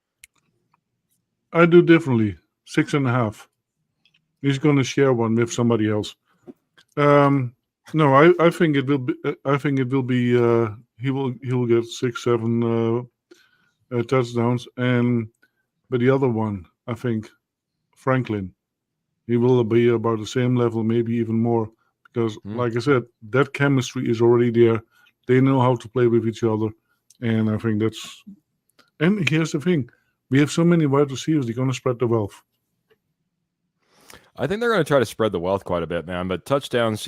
I do differently. 6.5. He's going to share one with somebody else. No, I think it will be. I think it will be. He will get 6, 7 touchdowns, but the other one, I think, Franklin, he will be about the same level, maybe even more, because, like I said, that chemistry is already there. They know how to play with each other, and I think that's. And here's the thing: we have so many wide receivers; they're going to spread the wealth. I think they're going to try to spread the wealth quite a bit, man. But touchdowns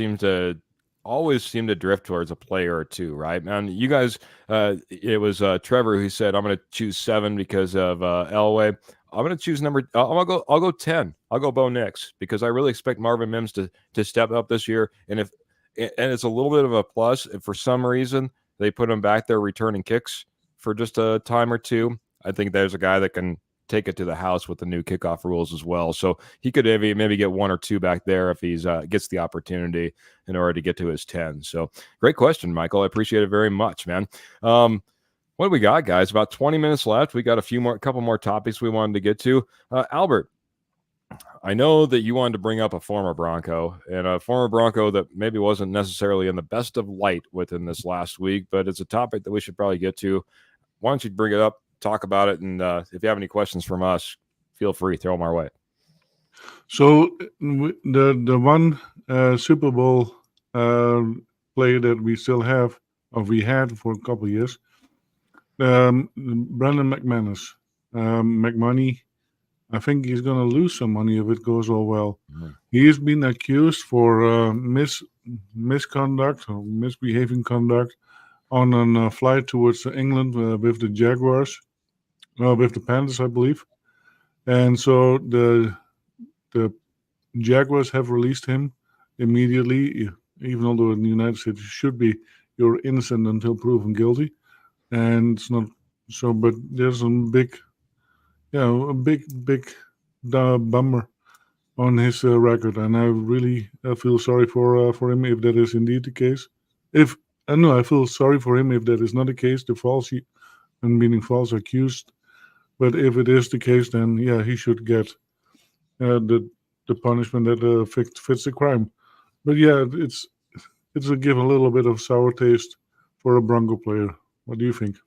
always seem to drift towards a player or two, right, man? You guys, it was Trevor who said, I'm going to choose 7 because of Elway. I'm going to choose I'll go 10. I'll go Bo Nix, because I really expect Marvin Mims to step up this year. And it's a little bit of a plus if for some reason they put him back there returning kicks for just a time or two. I think there's a guy that can take it to the house with the new kickoff rules as well. So he could maybe get 1 or 2 back there if he's gets the opportunity in order to get to his 10. So great question, Michael. I appreciate it very much, man. What do we got, guys? About 20 minutes left. We got a couple more topics we wanted to get to. Albert, I know that you wanted to bring up a former Bronco, and a former Bronco that maybe wasn't necessarily in the best of light within this last week, but it's a topic that we should probably get to. Why don't you bring it up, talk about it, and if you have any questions from us, feel free, throw them our way. So the one Super Bowl player that we still have, or we had for a couple of years, Brandon McManus, McMoney. I think he's going to lose some money if it goes all well. He's been accused for misconduct or misbehaving conduct on a flight towards England with the Jaguars, with the Panthers, I believe. And so the Jaguars have released him immediately. even although in the United States it should be you're innocent until proven guilty, and it's not so. But there's some big, a big bummer on his record, and I really feel sorry for him if that is indeed the case. If no, I feel sorry for him if that is not the case, the and meaning false accused. But if it is the case, then yeah, he should get the punishment that fits the crime. But yeah, it's a give a little bit of sour taste for a Bronco player. What do you think?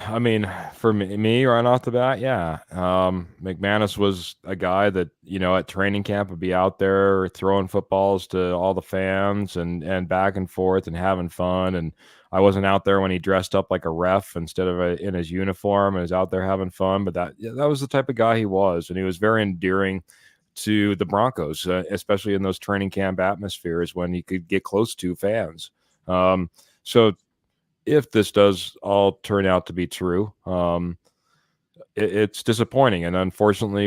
I mean, for me right off the bat, yeah. McManus was a guy that, at training camp would be out there throwing footballs to all the fans and back and forth and having fun. And I wasn't out there when he dressed up like a ref instead of in his uniform and was out there having fun. But that was the type of guy he was. And he was very endearing to the Broncos, especially in those training camp atmospheres when he could get close to fans. So if this does all turn out to be true, it's disappointing. And unfortunately,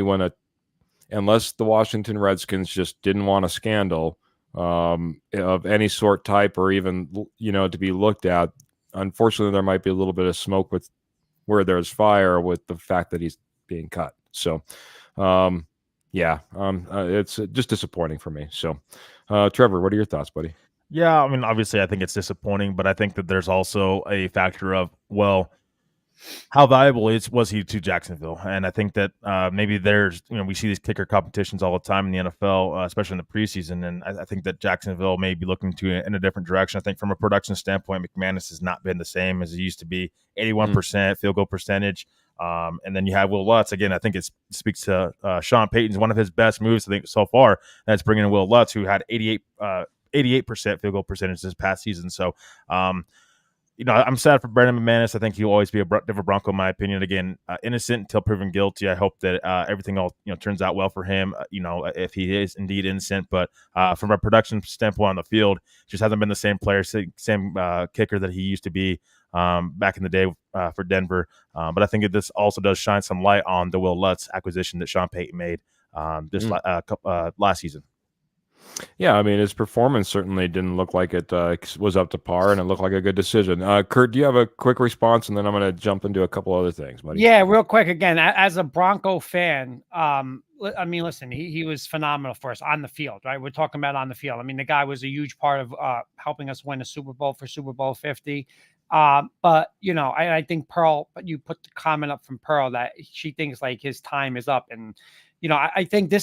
unless the Washington Redskins just didn't want a scandal of any sort, type, or even, to be looked at, unfortunately, there might be a little bit of smoke with where there's fire with the fact that he's being cut. So, it's just disappointing for me. So, Trevor, what are your thoughts, buddy? Yeah, I mean, obviously, I think it's disappointing, but I think that there's also a factor of, well, how valuable was he to Jacksonville? And I think that maybe we see these kicker competitions all the time in the NFL, especially in the preseason. And I think that Jacksonville may be looking in a different direction. I think from a production standpoint, McManus has not been the same as he used to be. 81% field goal percentage. And then you have Will Lutz. Again, I think it speaks to Sean Payton's one of his best moves, I think, so far. That's bringing in Will Lutz, who had 88% field goal percentage this past season. So, I'm sad for Brandon McManus. I think he'll always be a Denver Bronco, in my opinion. Again, innocent until proven guilty. I hope that everything all turns out well for him. If he is indeed innocent, but from a production standpoint on the field, just hasn't been the same player, same kicker that he used to be back in the day for Denver. But I think this also does shine some light on the Will Lutz acquisition that Sean Payton made last season. Yeah, I mean, his performance certainly didn't look like it was up to par, and it looked like a good decision. Kurt, do you have a quick response, and then I'm going to jump into a couple other things, buddy? Yeah, real quick. Again, as a Bronco fan, I mean, listen, he was phenomenal for us on the field, right? We're talking about on the field. I mean, the guy was a huge part of helping us win a Super Bowl for Super Bowl 50. But, I think Pearl, but you put the comment up from Pearl that she thinks like his time is up. And, I think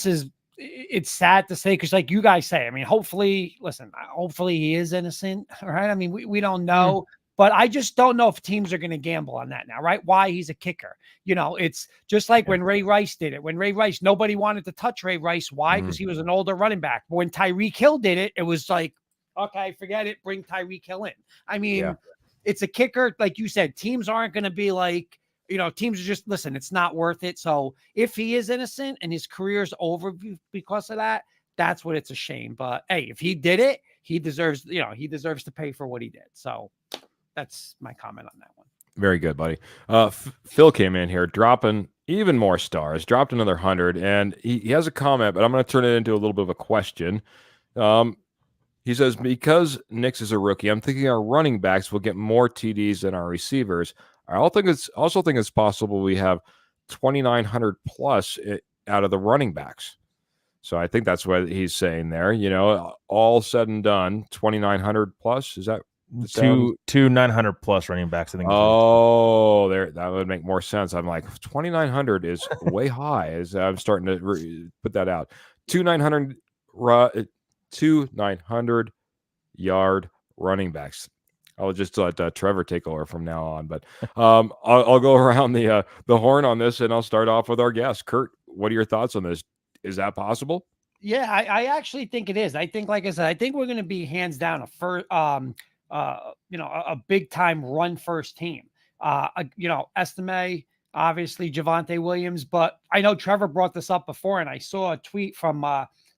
it's sad to say, because like you guys say, I mean, hopefully he is innocent, right? I mean, we don't know, but I just don't know if teams are going to gamble on that now, right? Why? He's a kicker. It's just like when Ray Rice did it. When Ray Rice, nobody wanted to touch Ray Rice. Why? Because he was an older running back. But when Tyreek Hill did it, it was like, okay, forget it. Bring Tyreek Hill in. I mean, it's a kicker. Like you said, teams aren't going to be like, teams are just, listen, it's not worth it. So if he is innocent and his career's over because of that, that's what it's a shame. But hey, if he did it, he deserves to pay for what he did. So that's my comment on that one. Very good, buddy. Phil came in here dropping even more stars, dropped another 100, and he has a comment, but I'm going to turn it into a little bit of a question. He says, because Nix is a rookie, I'm thinking our running backs will get more TDs than our receivers. I also think it's possible we have 2,900 plus out of the running backs. So I think that's what he's saying there. All said and done, 2,900 plus. Is that two 900 plus running backs? I think. That would make more sense. I'm like 2,900 is way high. As I'm starting to put that out, 2,900 yard running backs. I'll just let Trevor take over from now on, but I'll go around the horn on this, and I'll start off with our guest. Kurt, what are your thoughts on this? Is that possible? Yeah, I actually think it is. I think, like I said, I think we're going to be hands down a big time run first team. Estime, obviously Javonte Williams, but I know Trevor brought this up before, and I saw a tweet from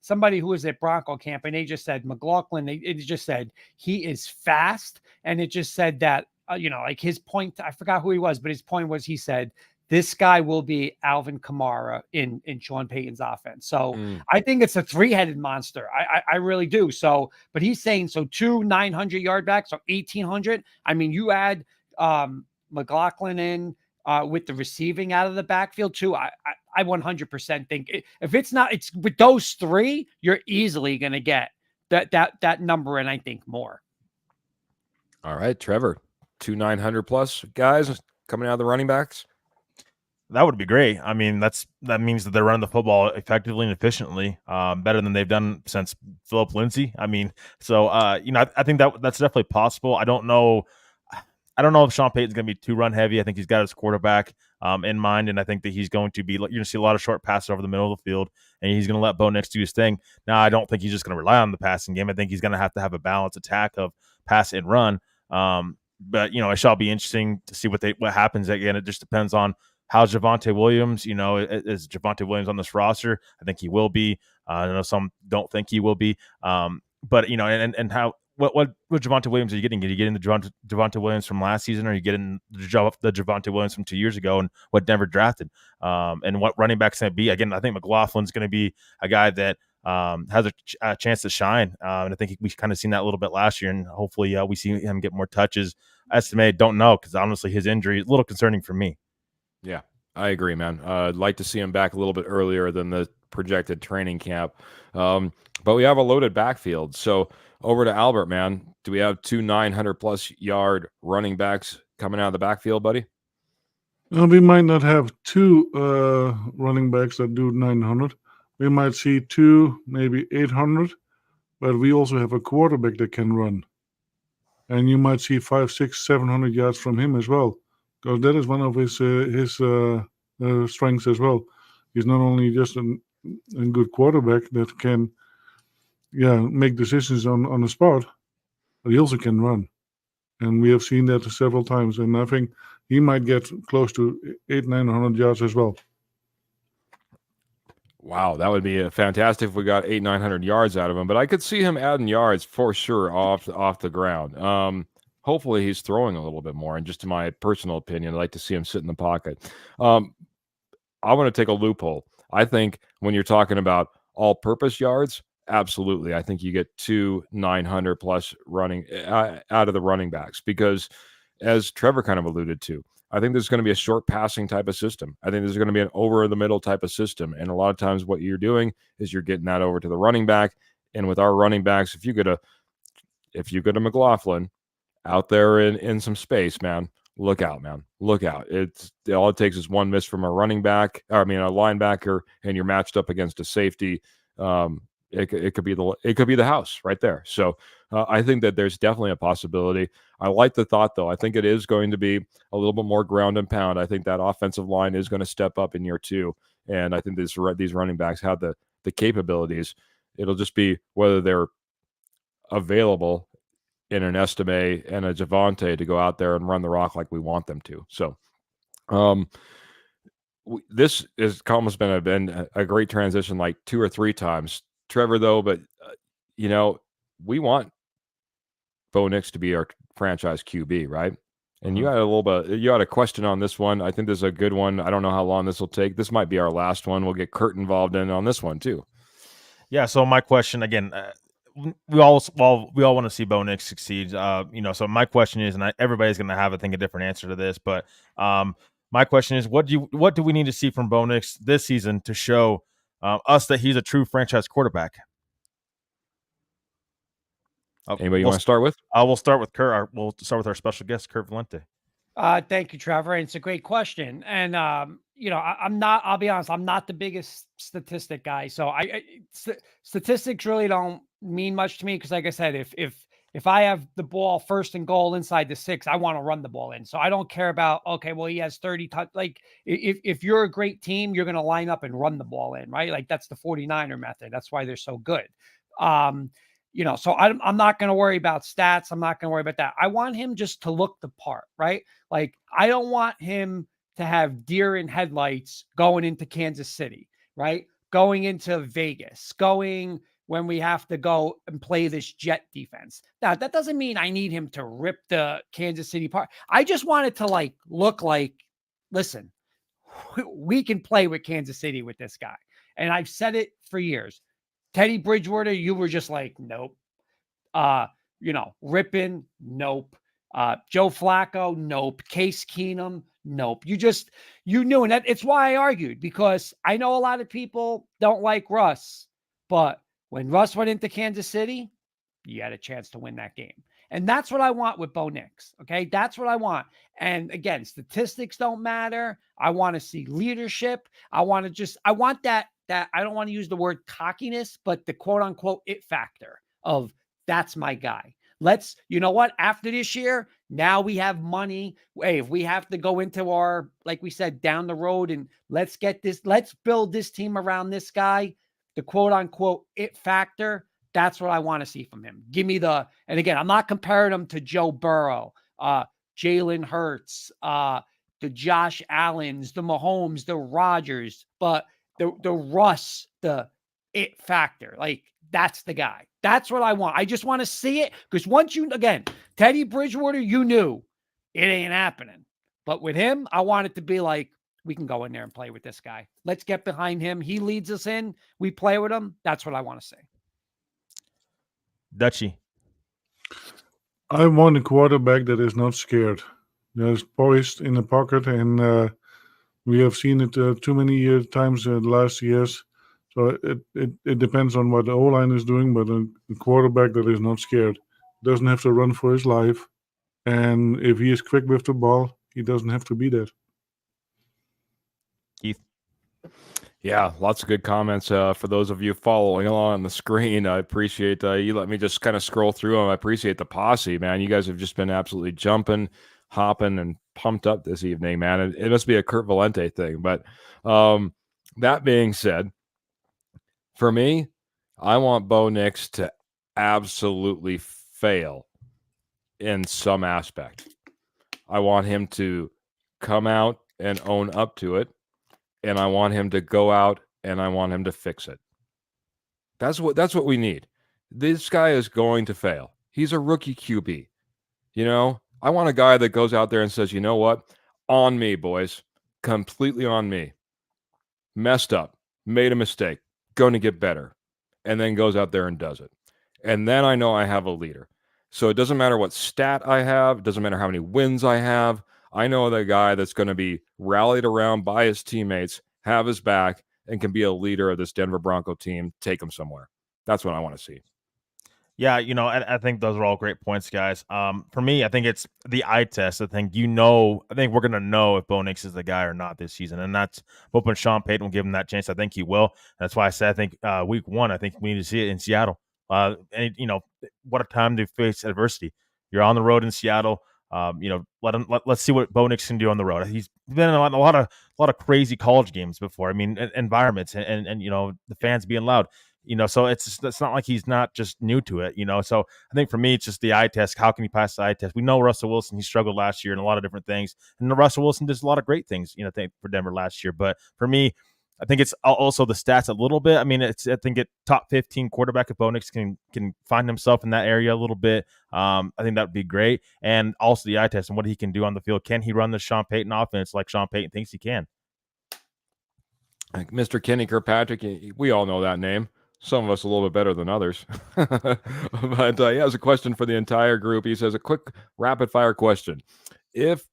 somebody who was at Bronco camp, and they just said McLaughlin. It just said he is fast, and it just said that like his point. I forgot who he was, but his point was he said this guy will be Alvin Kamara in Sean Payton's offense. So Mm. I think it's a three-headed monster. I really do. So, but he's saying so 2 900-yard backs, so 1,800. I mean, you add McLaughlin in with the receiving out of the backfield too. I 100% think if it's with those three, you're easily going to get that number, and I think more. All right, Trevor, 2 900 plus guys coming out of the running backs. That would be great. I mean, that means that they're running the football effectively and efficiently, better than they've done since Philip Lindsay. I mean, so I think that's definitely possible. I don't know if Sean Payton's going to be too run heavy. I think he's got his quarterback in mind, and I think that he's going to be. You're going to see a lot of short passes over the middle of the field, and he's going to let Bo Nix do his thing. Now, I don't think he's just going to rely on the passing game. I think he's going to have a balanced attack of pass and run. But it shall be interesting to see what happens. Again, it just depends on how's Javonte Williams. Is Javonte Williams on this roster? I think he will be. I know some don't think he will be. But and how what Javonte Williams are you getting? Are you getting the Javonte Williams from last season, or are you getting the Javonte Williams from 2 years ago and what Denver drafted? And what running back's going to be? Again, I think McLaughlin's going to be a guy that has a chance to shine. And I think we kind of seen that a little bit last year, and hopefully we see him get more touches. Estimated, don't know, because honestly his injury is a little concerning for me. Yeah, I agree, man. I'd like to see him back a little bit earlier than the projected training camp. But we have a loaded backfield. So over to Albert, man. Do we have 2 900 plus yard running backs coming out of the backfield, buddy? We might not have two running backs that do 900. We might see 2, maybe 800, but we also have a quarterback that can run. And you might see 500, 600, 700 yards from him as well, because that is one of his strengths as well. He's not only just a good quarterback that can, make decisions on the spot, but he also can run. And we have seen that several times. And I think he might get close to 800, 900 yards as well. Wow, that would be fantastic if we got 800, 900 yards out of him. But I could see him adding yards for sure off the ground. Hopefully he's throwing a little bit more. And just in my personal opinion, I'd like to see him sit in the pocket. I want to take a loophole. I think when you're talking about all-purpose yards, absolutely. I think you get 2 900 plus running out of the running backs, because as Trevor kind of alluded to, I think there's going to be a short passing type of system. I think there's going to be an over the middle type of system. And a lot of times what you're doing is you're getting that over to the running back. And with our running backs, if you get a McLaughlin out there in some space, man, look out, man. Look out. All it takes is one miss from a linebacker, and you're matched up against a safety. It could be the house right there. So I think that there's definitely a possibility. I like the thought, though. I think it is going to be a little bit more ground and pound. I think that offensive line is going to step up in year 2, and I think these running backs have the capabilities. It'll just be whether they're available in an Estime and a Javonte to go out there and run the rock like we want them to. So this has almost been a great transition like 2 or 3 times, Trevor, though. But we want Bo Nix to be our franchise QB, right? And you had a question on this one. I think this is a good one. I don't know how long this will take. This might be our last one. We'll get Kurt involved on this one too. Yeah. So my question again, we all want to see Bo Nix succeed. So my question is, and everybody's going to have, I think, a different answer to this, but my question is, what do we need to see from Bo Nix this season to show us that he's a true franchise quarterback? Anybody you want to start with? We'll start with Kurt. We'll start with our special guest, Kurt Valenti. Thank you, Trevor. And it's a great question. And, I'll be honest, I'm not the biggest statistic guy. So statistics really don't mean much to me, because like I said, if I have the ball 1st and goal inside the 6, I want to run the ball in. So I don't care about, okay, well, he has 30 touch. Like if you're a great team, you're going to line up and run the ball in, right? Like that's the 49er method. That's why they're so good. So I'm not going to worry about stats. I'm not going to worry about that. I want him just to look the part, right? Like I don't want him to have deer in headlights going into Kansas City, right? Going into Vegas, going when we have to go and play this jet defense. Now, that doesn't mean I need him to rip the Kansas City part. I just want it to look like, listen, we can play with Kansas City with this guy. And I've said it for years. Teddy Bridgewater, you were just like, nope. Rippin, nope. Joe Flacco, nope. Case Keenum, nope. You knew. And it's why I argued, because I know a lot of people don't like Russ, but when Russ went into Kansas City, you had a chance to win that game. And that's what I want with Bo Nix. Okay. That's what I want. And again, statistics don't matter. I want to see leadership. I want that I don't want to use the word cockiness, but the quote unquote it factor of that's my guy. You know what? After this year, now we have money. Hey, if we have to go into our, like we said, down the road and let's build this team around this guy, the quote unquote it factor. That's what I want to see from him. Give me and again, I'm not comparing him to Joe Burrow, Jalen Hurts, the Josh Allens, the Mahomes, the Rodgers, but the Russ, the it factor. Like, that's the guy. That's what I want. I just want to see it, because Teddy Bridgewater, you knew it ain't happening. But with him, I want it to be like, we can go in there and play with this guy. Let's get behind him. He leads us in. We play with him. That's what I want to see. Dutchie. I want a quarterback that is not scared. That is poised in the pocket, and we have seen it too many times the last years. So it depends on what the O-line is doing, but a quarterback that is not scared doesn't have to run for his life. And if he is quick with the ball, he doesn't have to be that. Keith. Yeah, lots of good comments for those of you following along on the screen. I appreciate you let me just kind of scroll through them. I appreciate the posse, man. You guys have just been absolutely jumping, hopping, and pumped up this evening, man. It must be a Kurt Valenti thing. But that being said, for me, I want Bo Nix to absolutely fail in some aspect. I want him to come out and own up to it. And I want him to go out and I want him to fix it. That's what we need. This guy is going to fail. He's a rookie QB. I want a guy that goes out there and says, you know what? On me, boys. Completely on me. Messed up. Made a mistake. Going to get better. And then goes out there and does it. And then I know I have a leader. So it doesn't matter what stat I have. It doesn't matter how many wins I have. I know the guy that's going to be rallied around by his teammates, have his back, and can be a leader of this Denver Bronco team, take him somewhere. That's what I want to see. Yeah, I think those are all great points, guys. For me, I think it's the eye test. I think we're going to know if Bo Nix is the guy or not this season. And that's hoping Sean Payton will give him that chance. I think he will. That's why I said I think week one, I think we need to see it in Seattle. And what a time to face adversity. You're on the road in Seattle. Let's see what Bo Nix can do on the road. He's been in a lot of crazy college games before. I mean, environments and the fans being loud. So it's not like he's not just new to it. So I think for me, it's just the eye test. How can he pass the eye test? We know Russell Wilson, he struggled last year in a lot of different things, and Russell Wilson does a lot of great things, for Denver last year. But for me, I think it's also the stats a little bit. I mean, I think at top 15 quarterback, if Bo Nix can find himself in that area a little bit, I think that would be great. And also the eye test and what he can do on the field. Can he run the Sean Payton offense like Sean Payton thinks he can? Mr. Kenny Kirkpatrick, we all know that name. Some of us a little bit better than others. But he has a question for the entire group. He says, a quick rapid-fire question. If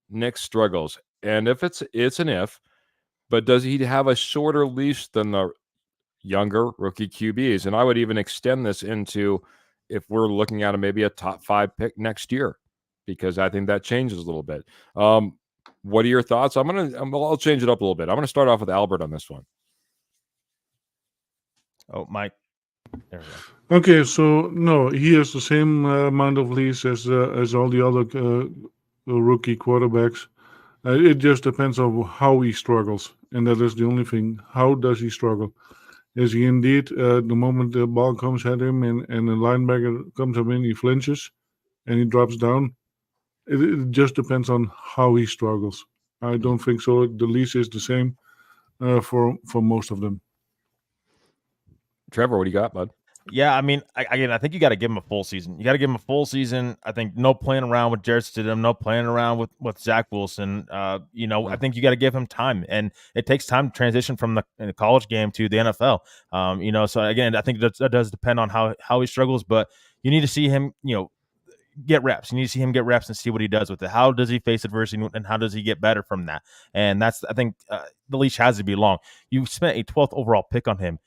Nix struggles, and if it's an if, but does he have a shorter leash than the younger rookie QBs? And I would even extend this into if we're looking at maybe a top 5 pick next year, because I think that changes a little bit. What are your thoughts? I'll change it up a little bit. I'm going to start off with Albert on this one. Oh, Mike. There we go. Okay, so no, he has the same amount of leash as all the other rookie quarterbacks. It just depends on how he struggles, and that is the only thing. How does he struggle? Is he indeed, the moment the ball comes at him and the linebacker comes up in, he flinches and he drops down? It just depends on how he struggles. I don't think so. The leash is the same for most of them. Trevor, what do you got, bud? Yeah, I mean, I think you got to give him a full season. You got to give him a full season. I think no playing around with Jared Stidham, no playing around with Zach Wilson. I think you got to give him time, and it takes time to transition from the college game to the NFL. So again, I think that does depend on how he struggles, but you need to see him, get reps. You need to see him get reps and see what he does with it. How does he face adversity, and how does he get better from that? And I think the leash has to be long. You spent a 12th overall pick on him.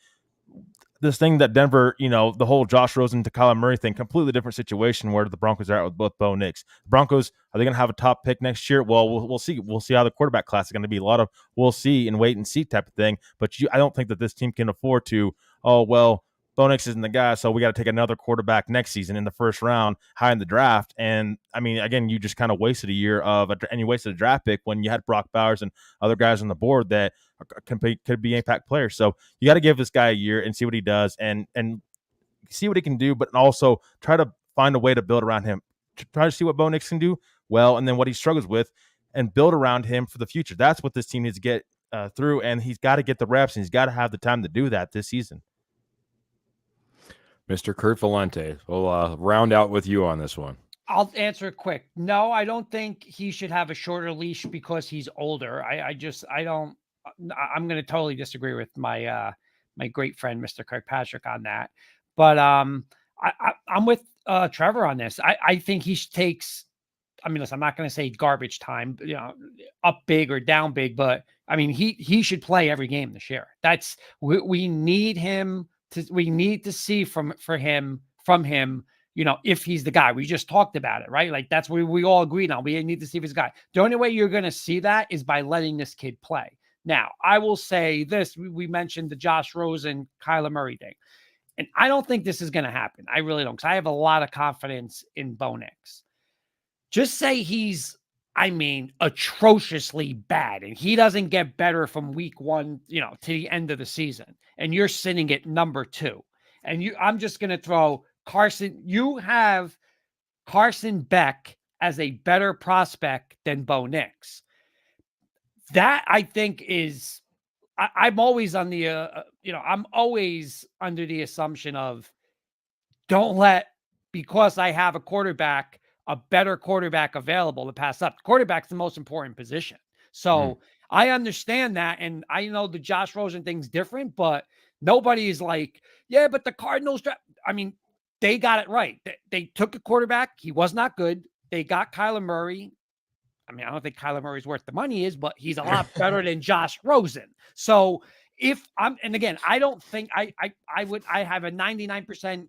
This thing that Denver, the whole Josh Rosen to Kyler Murray thing, completely different situation where the Broncos are at with both Bo Nix. The Broncos, are they going to have a top pick next year? Well, we'll see. We'll see how the quarterback class is going to be. A lot of we'll see and wait and see type of thing. But I don't think that this team can afford to, Bo Nix isn't the guy, so we got to take another quarterback next season in the first round, high in the draft. And I mean, again, you just kind of wasted a year and you wasted a draft pick when you had Brock Bowers and other guys on the board that could be impact players. So you got to give this guy a year and see what he does and see what he can do, but also try to find a way to build around him. Try to see what Bo Nix can do well, and then what he struggles with, and build around him for the future. That's what this team needs to get through, and he's got to get the reps, and he's got to have the time to do that this season. Mr. Kurt Valenti, we'll round out with you on this one. I'll answer it quick. No, I don't think he should have a shorter leash because he's older. I don't. I'm going to totally disagree with my my great friend Mr. Kirkpatrick on that. But I'm with Trevor on this. I think he takes. I mean, listen, I'm not going to say garbage time, up big or down big, but I mean, he should play every game this year. That's we need him to. We need to see from him. If he's the guy. We just talked about it, right? Like that's what we all agreed on. We need to see if he's the guy. The only way you're going to see that is by letting this kid play. Now, I will say this. We mentioned the Josh Rosen, Kyler Murray thing. And I don't think this is going to happen. I really don't, because I have a lot of confidence in Bo Nix. Just say he's, atrociously bad, and he doesn't get better from week 1, to the end of the season. And you're sitting at number 2. And I'm just going to throw Carson. You have Carson Beck as a better prospect than Bo Nix. That I think is, I'm always on the, I'm always under the assumption of because I have a better quarterback available to pass up. Quarterback's the most important position. So I understand that. And I know the Josh Rosen thing's different, but nobody is like, yeah, but the Cardinals, they got it right. They took a quarterback. He was not good. They got Kyler Murray. I don't think Kyler Murray's worth the money is, but he's a lot better than Josh Rosen. So I don't think I have a 99%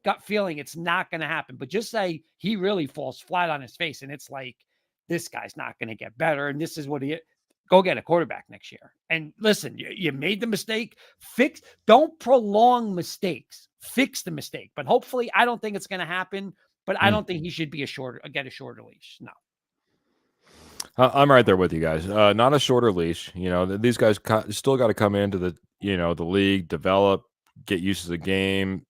gut feeling it's not going to happen, but just say he really falls flat on his face. And it's like, this guy's not going to get better. And this is what go get a quarterback next year. And listen, you made the mistake, don't prolong mistakes, fix the mistake. But hopefully, I don't think it's going to happen, but I don't think he should be get a shorter leash. No. I'm right there with you guys. Not a shorter leash. These guys still got to come into the league, develop, get used to the game,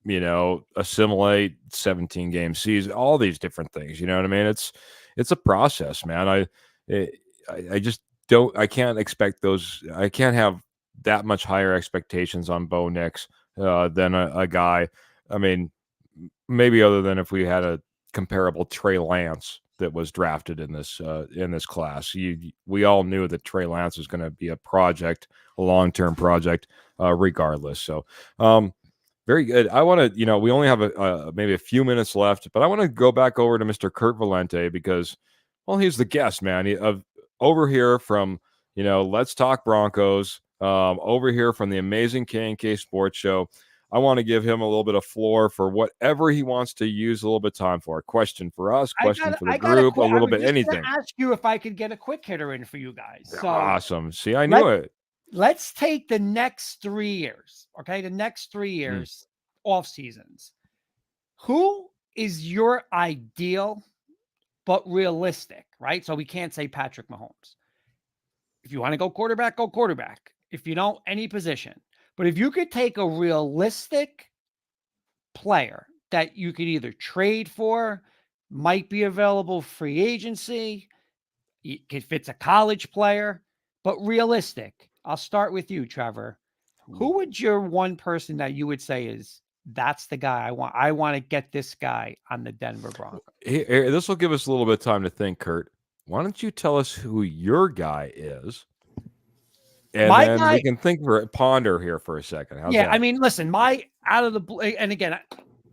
assimilate 17 game season, all these different things. You know what I mean? It's a process, man. I just don't. I can't expect those. I can't have that much higher expectations on Bo Nix than a guy. Maybe other than if we had a comparable Trey Lance that was drafted in this class. We all knew that Trey Lance was going to be a long-term project, regardless. So, very good. I want to, we only have maybe a few minutes left, but I want to go back over to Mr. Kurt Valenti because, well, he's the guest, man. Over here from, Let's Talk Broncos, over here from the amazing K&K Sports Show. I want to give him a little bit of floor for whatever he wants to use a little bit of time for. A question for us, question for the group, a little bit, anything. Ask you if I could get a quick hitter in for you guys. So awesome. See, I knew it. Let's take the next 3 years. Okay. The next 3 years off seasons. Who is your ideal, but realistic, right? So we can't say Patrick Mahomes. If you want to go quarterback, go quarterback. If you don't, any position. But if you could take a realistic player that you could either trade for, might be available free agency, if it's a college player, but realistic. I'll start with you, Trevor. Who would your one person that you would say is That's the guy I want. I want to get this guy on the Denver Broncos. This will give us a little bit of time to think, Kurt. Why don't you tell us who your guy is? And My then guy, we can ponder here for a second. How's yeah, that? I mean, listen, my out of the blue, and again,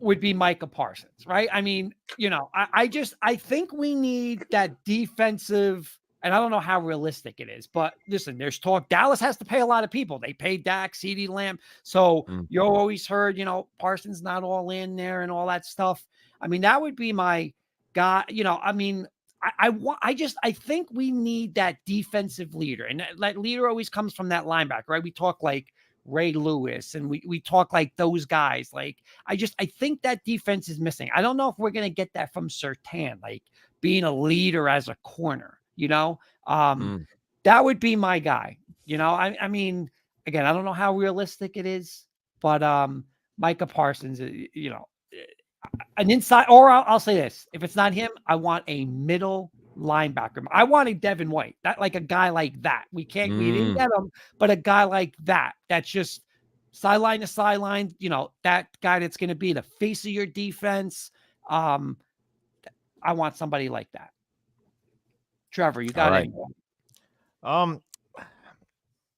would be Micah Parsons, right? I mean, I think we need that defensive, and I don't know how realistic it is, but listen, there's talk. Dallas has to pay a lot of people. They paid Dak, CeeDee Lamb. So you always heard, Parsons not all in there and all that stuff. I mean, that would be my guy. I mean, I think we need that defensive leader, and that leader always comes from that linebacker, right? We talk like Ray Lewis, and we talk like those guys. Like I think that defense is missing. I don't know if we're gonna get that from Surtain, like being a leader as a corner. That would be my guy. I mean, again, I don't know how realistic it is, but Micah Parsons, an inside, or I'll say this: if it's not him, I want a middle linebacker. I want a Devin White, like a guy like that. We didn't get him, but a guy like that. That's just sideline to sideline. That guy that's going to be the face of your defense. I want somebody like that. Trevor, you got it.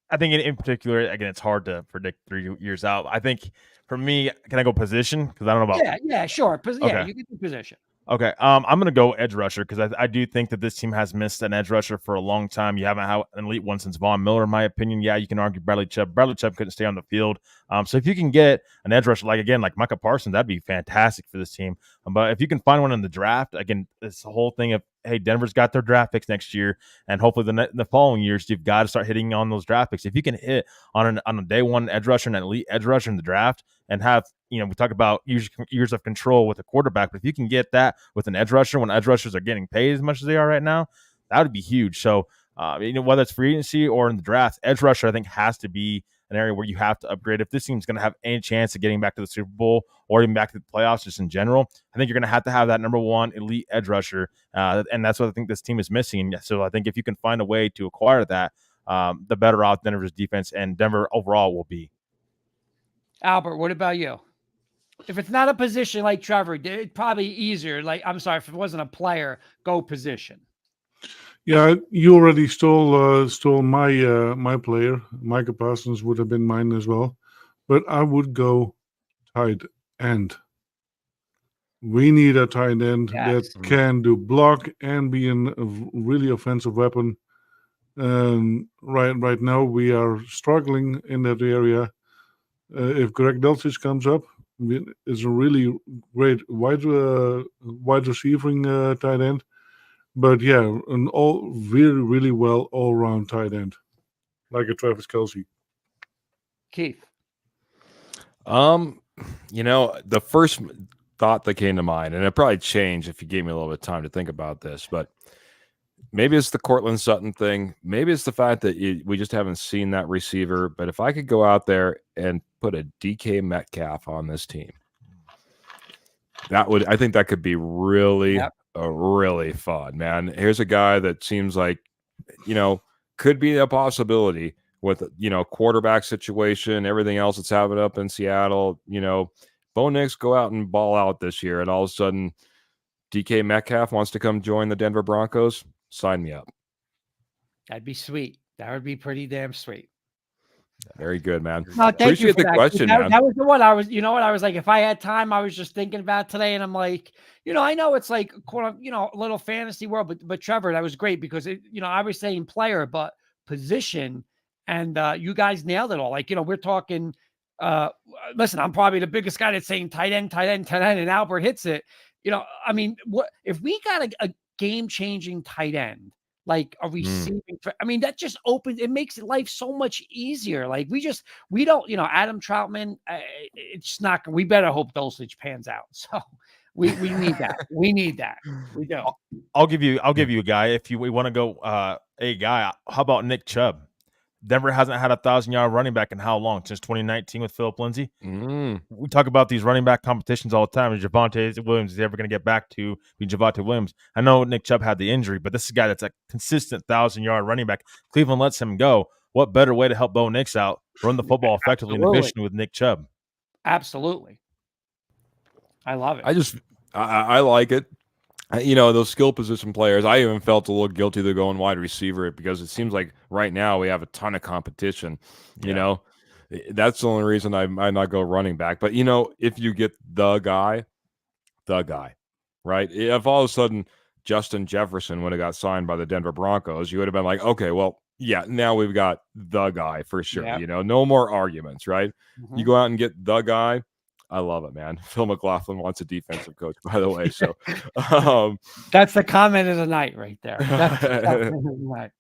I think in particular, again, it's hard to predict 3 years out. I think for me, can I go position? Because I don't know about. Yeah, sure. Yeah, you can do position. Okay, I'm going to go edge rusher because I do think that this team has missed an edge rusher for a long time. You haven't had an elite one since Von Miller, in my opinion. Yeah, you can argue Bradley Chubb. Bradley Chubb couldn't stay on the field. So if you can get an edge rusher like Micah Parsons, that'd be fantastic for this team. But if you can find one in the draft, again, it's the whole thing of, hey, Denver's got their draft picks next year, and hopefully the following years, you've got to start hitting on those draft picks. If you can hit on a day one edge rusher and an elite edge rusher in the draft and have, we talk about years of control with a quarterback, but if you can get that with an edge rusher when edge rushers are getting paid as much as they are right now, that would be huge. So, whether it's free agency or in the draft, edge rusher, I think, has to be an area where you have to upgrade. If this team's going to have any chance of getting back to the Super Bowl or even back to the playoffs just in general, I think you're going to have that number one elite edge rusher, and that's what I think this team is missing. So I think if you can find a way to acquire that, the better off Denver's defense and Denver overall will be. Albert, what about you? If it's not a position like Trevor, it's probably easier. Like, I'm sorry, if it wasn't a player, go position. Yeah, you already stole my player. Micah Parsons would have been mine as well, but I would go tight end. We need a tight end that can do block and be a really offensive weapon. Right now we are struggling in that area. If Greg Dulcich comes up, is a really great wide receiving tight end. But yeah, an really well all-round tight end, like a Travis Kelce. Keith. The first thought that came to mind, and it probably changed if you gave me a little bit of time to think about this, but maybe it's the Cortland Sutton thing. Maybe it's the fact that we just haven't seen that receiver. But if I could go out there and put a DK Metcalf on this team, I think that could be really fun, man. Here's a guy that seems like, could be a possibility with, quarterback situation, everything else that's happening up in Seattle. Bo Nix go out and ball out this year, and all of a sudden DK Metcalf wants to come join the Denver Broncos. Sign me up. That'd be sweet. That would be pretty damn sweet. Very good, man. No, Appreciate the question, man. That was the one I was, I was like, if I had time, I was just thinking about today, and I'm like, I know it's like, a little fantasy world, but Trevor, that was great because I was saying player, but position, and you guys nailed it all. Like, we're talking. Listen, I'm probably the biggest guy that's saying tight end, and Albert hits it. I mean, what if we got a game-changing tight end, like a receiving? I mean, that just it makes life so much easier. Like we don't, Adam Troutman, it's not. We better hope Dulcich pans out. So we need that. We need that. We do. I'll give you a guy if we want to go a guy. How about Nick Chubb? Denver hasn't had a 1,000-yard running back in how long? Since 2019 with Philip Lindsay. We talk about these running back competitions all the time. Is Javonte Williams is ever going to get back to be Javonte Williams? I know Nick Chubb had the injury, but this is a guy that's a consistent 1,000-yard running back. Cleveland lets him go. What better way to help Bo Nix out? Run the football effectively and efficiently with Nick Chubb. Absolutely. I love it. I like it. Those skill position players, I even felt a little guilty to going wide receiver because it seems like right now we have a ton of competition. Yeah. That's the only reason I might not go running back. But, if you get the guy, right? If all of a sudden Justin Jefferson would have got signed by the Denver Broncos, you would have been like, okay, well, yeah, now we've got the guy for sure. Yep. No more arguments, right? You Mhm. go out and get the guy. I love it, man. Phil McLaughlin wants a defensive coach, by the way. So, That's the comment of the night right there. That's the comment of the night.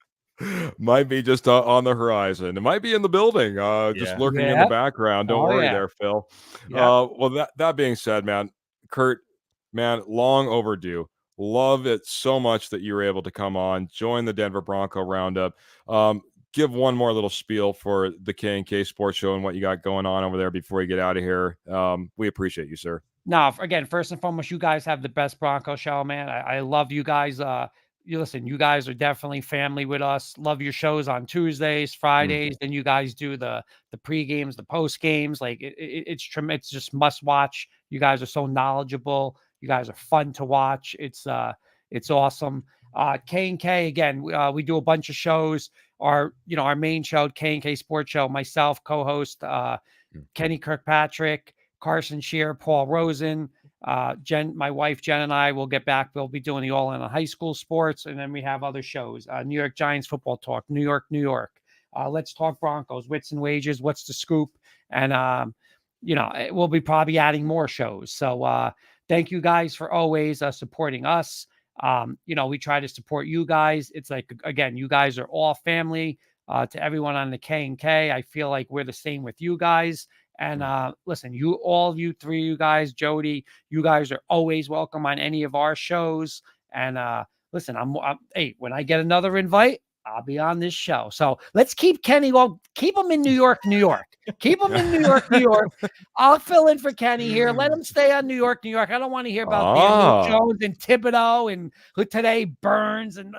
might be just on the horizon. It might be in the building, just Yeah. lurking in the Yep. background. Don't Oh, worry yeah. there, Phil. Yep. Well, that being said, man, Kurt, man, long overdue. Love it so much that you were able to come on, join the Denver Bronco Roundup. Give one more little spiel for the K&K Sports Show and what you got going on over there before you get out of here. We appreciate you, sir. No, again, first and foremost, you guys have the best Bronco show, man. I love you guys. You guys are definitely family with us. Love your shows on Tuesdays, Fridays. Then you guys do the pre games, the post games. Like it's just must watch. You guys are so knowledgeable. You guys are fun to watch. It's awesome. K&K again. We do a bunch of shows. Our main show, K&K Sports Show. Myself, co-host Kenny Kirkpatrick, Carson Shear, Paul Rosen, my wife Jen and I will get back. We'll be doing the All In on High School Sports, and then we have other shows: New York Giants Football Talk, New York. Let's Talk Broncos, Wits and Wages, What's the Scoop, and we'll be probably adding more shows. So thank you guys for always supporting us. We try to support you guys. It's like, again, you guys are all family. To everyone on the K&K, I feel like we're the same with you guys. And listen, all of you three, you guys, Jody, you guys are always welcome on any of our shows. And listen, hey, when I get another invite, I'll be on this show. So let's keep Kenny. Well, keep him in New York. Keep him in New York. I'll fill in for Kenny here. Let him stay on New York. I don't want to hear about Daniel Jones and Thibodeau and who today Burns and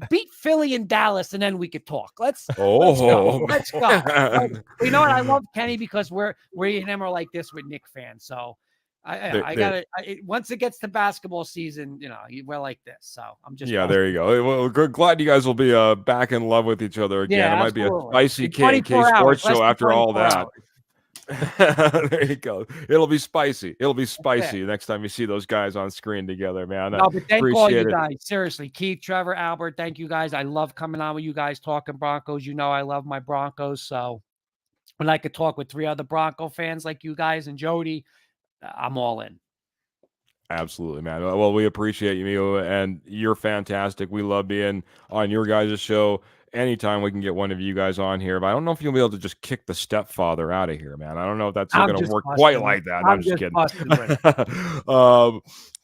beat Philly and Dallas, and then we could talk. Let's go. Let's go. You know what? I love Kenny because we and him are like this with Knicks fans. So I gotta. Once it gets to basketball season, we're like this. So I'm just. There you go. Well, glad you guys will be back in love with each other again. Yeah, it might be a spicy in K&K Sports Show after all that. Hours. There you go. It'll be spicy. Next time you see those guys on screen together, man. No, but thank all you guys. Seriously, Keith, Trevor, Albert, thank you guys. I love coming on with you guys talking Broncos. I love my Broncos. So when I could talk with three other Bronco fans like you guys and Jody, I'm all in. Absolutely, man. Well, we appreciate you, and you're fantastic. We love being on your guys' show. Anytime we can get one of you guys on here, but I don't know if you'll be able to just kick the stepfather out of here, man. I don't know if that's going to work quite like that. I'm just kidding.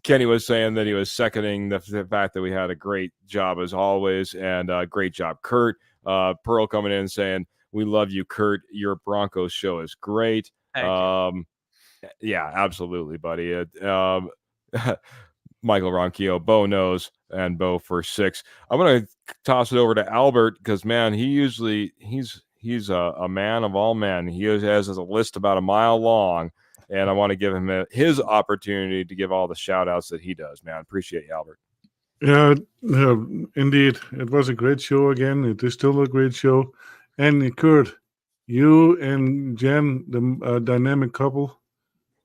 Kenny was saying that he was seconding the fact that we had a great job as always, and great job, Kurt. Pearl coming in saying, "We love you, Kurt. Your Broncos show is great." Yeah, absolutely, buddy. Michael Ronquillo, Bo knows, and Bo for 6. I'm gonna toss it over to Albert because, man, he's a man of all men. He has a list about a mile long, and I want to give him his opportunity to give all the shout outs that he does, man. Appreciate you, Albert. Yeah, indeed. It was a great show again. It is still a great show. And Kurt, you and Jen, the dynamic couple,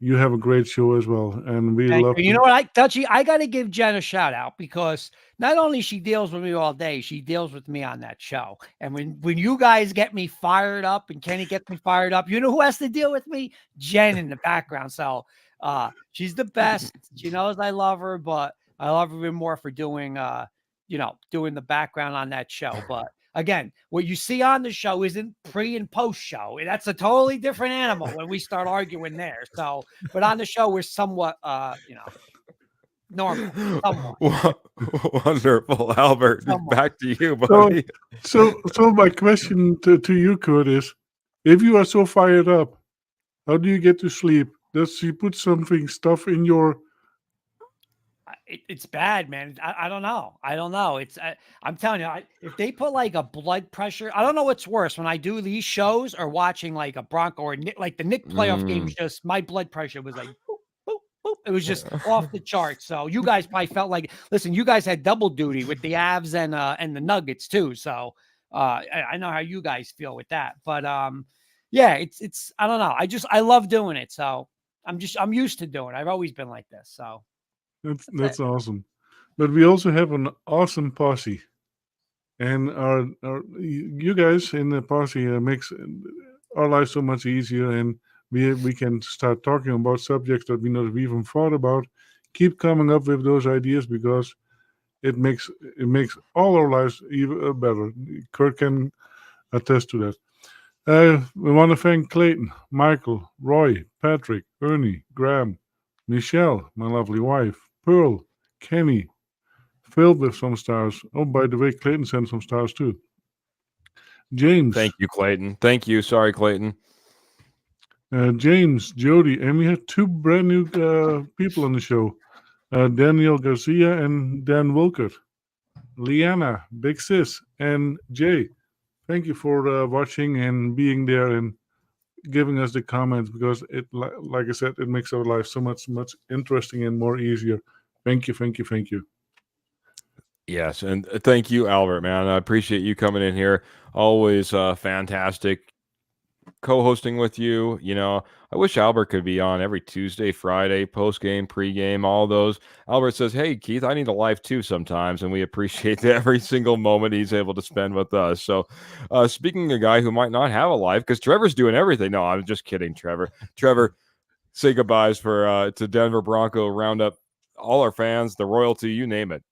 you have a great show as well. And we love you. You know what, Dutchie, I got to give Jen a shout out because not only she deals with me all day, she deals with me on that show. And when you guys get me fired up and Kenny gets me fired up, you know who has to deal with me? Jen in the background. So she's the best. She knows I love her, but I love her even more for doing doing the background on that show. But again, what you see on the show isn't pre and post show. That's a totally different animal when we start arguing there. So, but on the show, we're somewhat, normal. Somewhat. Wonderful, Albert. Somewhat. Back to you, buddy. So my question to you, Kurt, is: if you are so fired up, how do you get to sleep? Does she put stuff in your? It's bad, man. I don't know. It's I'm telling you, if they put like a blood pressure, I don't know what's worse when I do these shows or watching like a Bronco or like the Knicks playoff games. Just my blood pressure was like boop, boop, boop. It was just off the charts. So you guys probably felt like, listen, you guys had double duty with the Avs and the Nuggets too. So I know how you guys feel with that. But yeah, it's I don't know. I love doing it. So I'm used to doing it. I've always been like this. So That's awesome. But we also have an awesome posse. And you guys in the posse makes our life so much easier, and we can start talking about subjects that we not even thought about. Keep coming up with those ideas because it makes all our lives even better. Kurt can attest to that. We want to thank Clayton, Michael, Roy, Patrick, Ernie, Graham, Michelle, my lovely wife, Pearl, Kenny, Phil with some stars. Oh, by the way, Clayton sent some stars too. James. Thank you, Clayton. Thank you. Sorry, Clayton. James, Jody, and we had two brand new people on the show. Daniel Garcia and Dan Wilkert. Liana, Big Sis, and Jay. Thank you for watching and being there and giving us the comments because it, like I said, it makes our life so much interesting and more easier. Thank you, thank you, thank you. Yes, and thank you, Albert, man. I appreciate you coming in here. Always fantastic co-hosting with you. You know, I wish Albert could be on every Tuesday, Friday, post-game, pre-game, all those. Albert says, hey, Keith, I need a life too sometimes, and we appreciate every single moment he's able to spend with us. So speaking of a guy who might not have a life, because Trevor's doing everything. No, I'm just kidding, Trevor. Trevor, say goodbyes to Denver Bronco Roundup, all our fans, the royalty, you name it.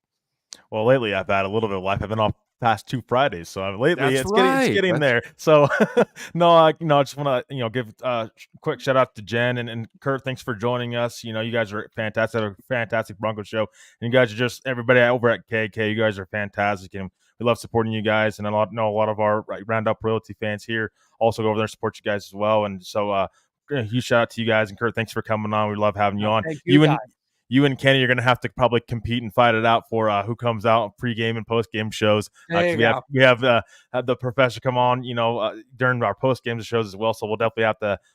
Well, lately I've had a little bit of life. I've been off past 2 Fridays, so lately That's it's getting there. So I just want to give a quick shout out to Jen and Kurt. Thanks for joining us. You guys are fantastic, a fantastic Bronco show, and you guys are just everybody over at K&K. You guys are fantastic, and we love supporting you guys. And I know a lot of our Roundup royalty fans here also go over there and support you guys as well. And so a huge shout out to you guys, and Kurt, thanks for coming on. We love having you on. Thank you guys. You and Kenny are going to have to probably compete and fight it out for who comes out pre-game and post-game shows. We have the professor come on, during our post-game shows as well. So we'll definitely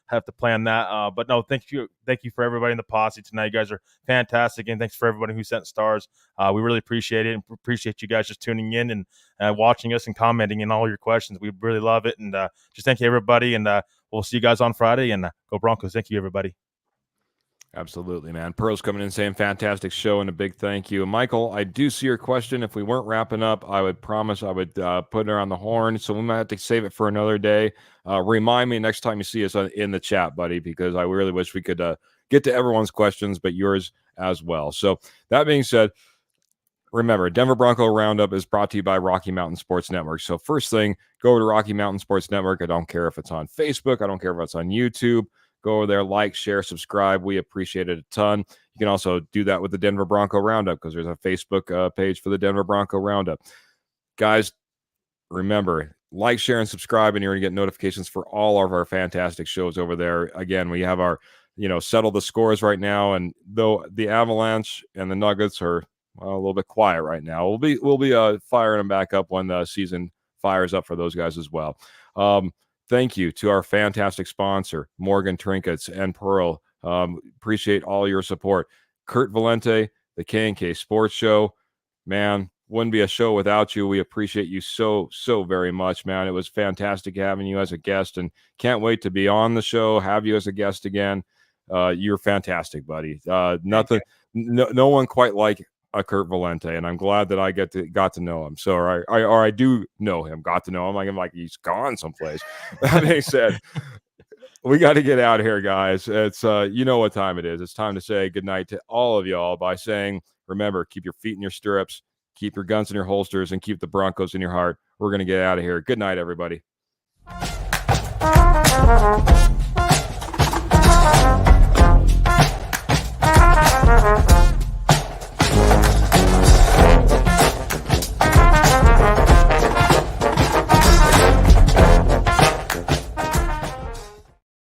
have to plan that. But no, thank you for everybody in the posse tonight. You guys are fantastic, and thanks for everybody who sent stars. We really appreciate it, and appreciate you guys just tuning in and watching us and commenting and all your questions. We really love it, and just thank you everybody. And we'll see you guys on Friday. And go Broncos! Thank you everybody. Absolutely, man. Pearl's coming in saying fantastic show and a big thank you. Michael, I do see your question. If we weren't wrapping up, I would promise I would put her on the horn. So we might have to save it for another day. Remind me next time you see us in the chat, buddy, because I really wish we could get to everyone's questions, but yours as well. So that being said, remember, Denver Bronco Roundup is brought to you by Rocky Mountain Sports Network. So first thing, go over to Rocky Mountain Sports Network. I don't care if it's on Facebook. I don't care if it's on YouTube. Go over there, like, share, subscribe. We appreciate it a ton. You can also do that with the Denver Bronco Roundup because there's a Facebook page for the Denver Bronco Roundup. Guys, remember, like, share, and subscribe, and you're going to get notifications for all of our fantastic shows over there. Again, we have our, settle the scores right now, and though the Avalanche and the Nuggets are a little bit quiet right now, we'll be firing them back up when the season fires up for those guys as well. Thank you to our fantastic sponsor, Morgan Trinkets and Pearl. Appreciate all your support. Kurt Valenti, the K&K Sports Show. Man, wouldn't be a show without you. We appreciate you so very much, man. It was fantastic having you as a guest, and can't wait to be on the show, have you as a guest again. You're fantastic, buddy. No one quite like a Kurt Valenti, and I'm glad that I got to know him. So I do know him, got to know him. I'm like he's gone someplace. That being said, we got to get out of here, guys. It's you know what time it is. It's time to say goodnight to all of y'all by saying, remember, keep your feet in your stirrups, keep your guns in your holsters, and keep the Broncos in your heart. We're gonna get out of here. Good night, everybody.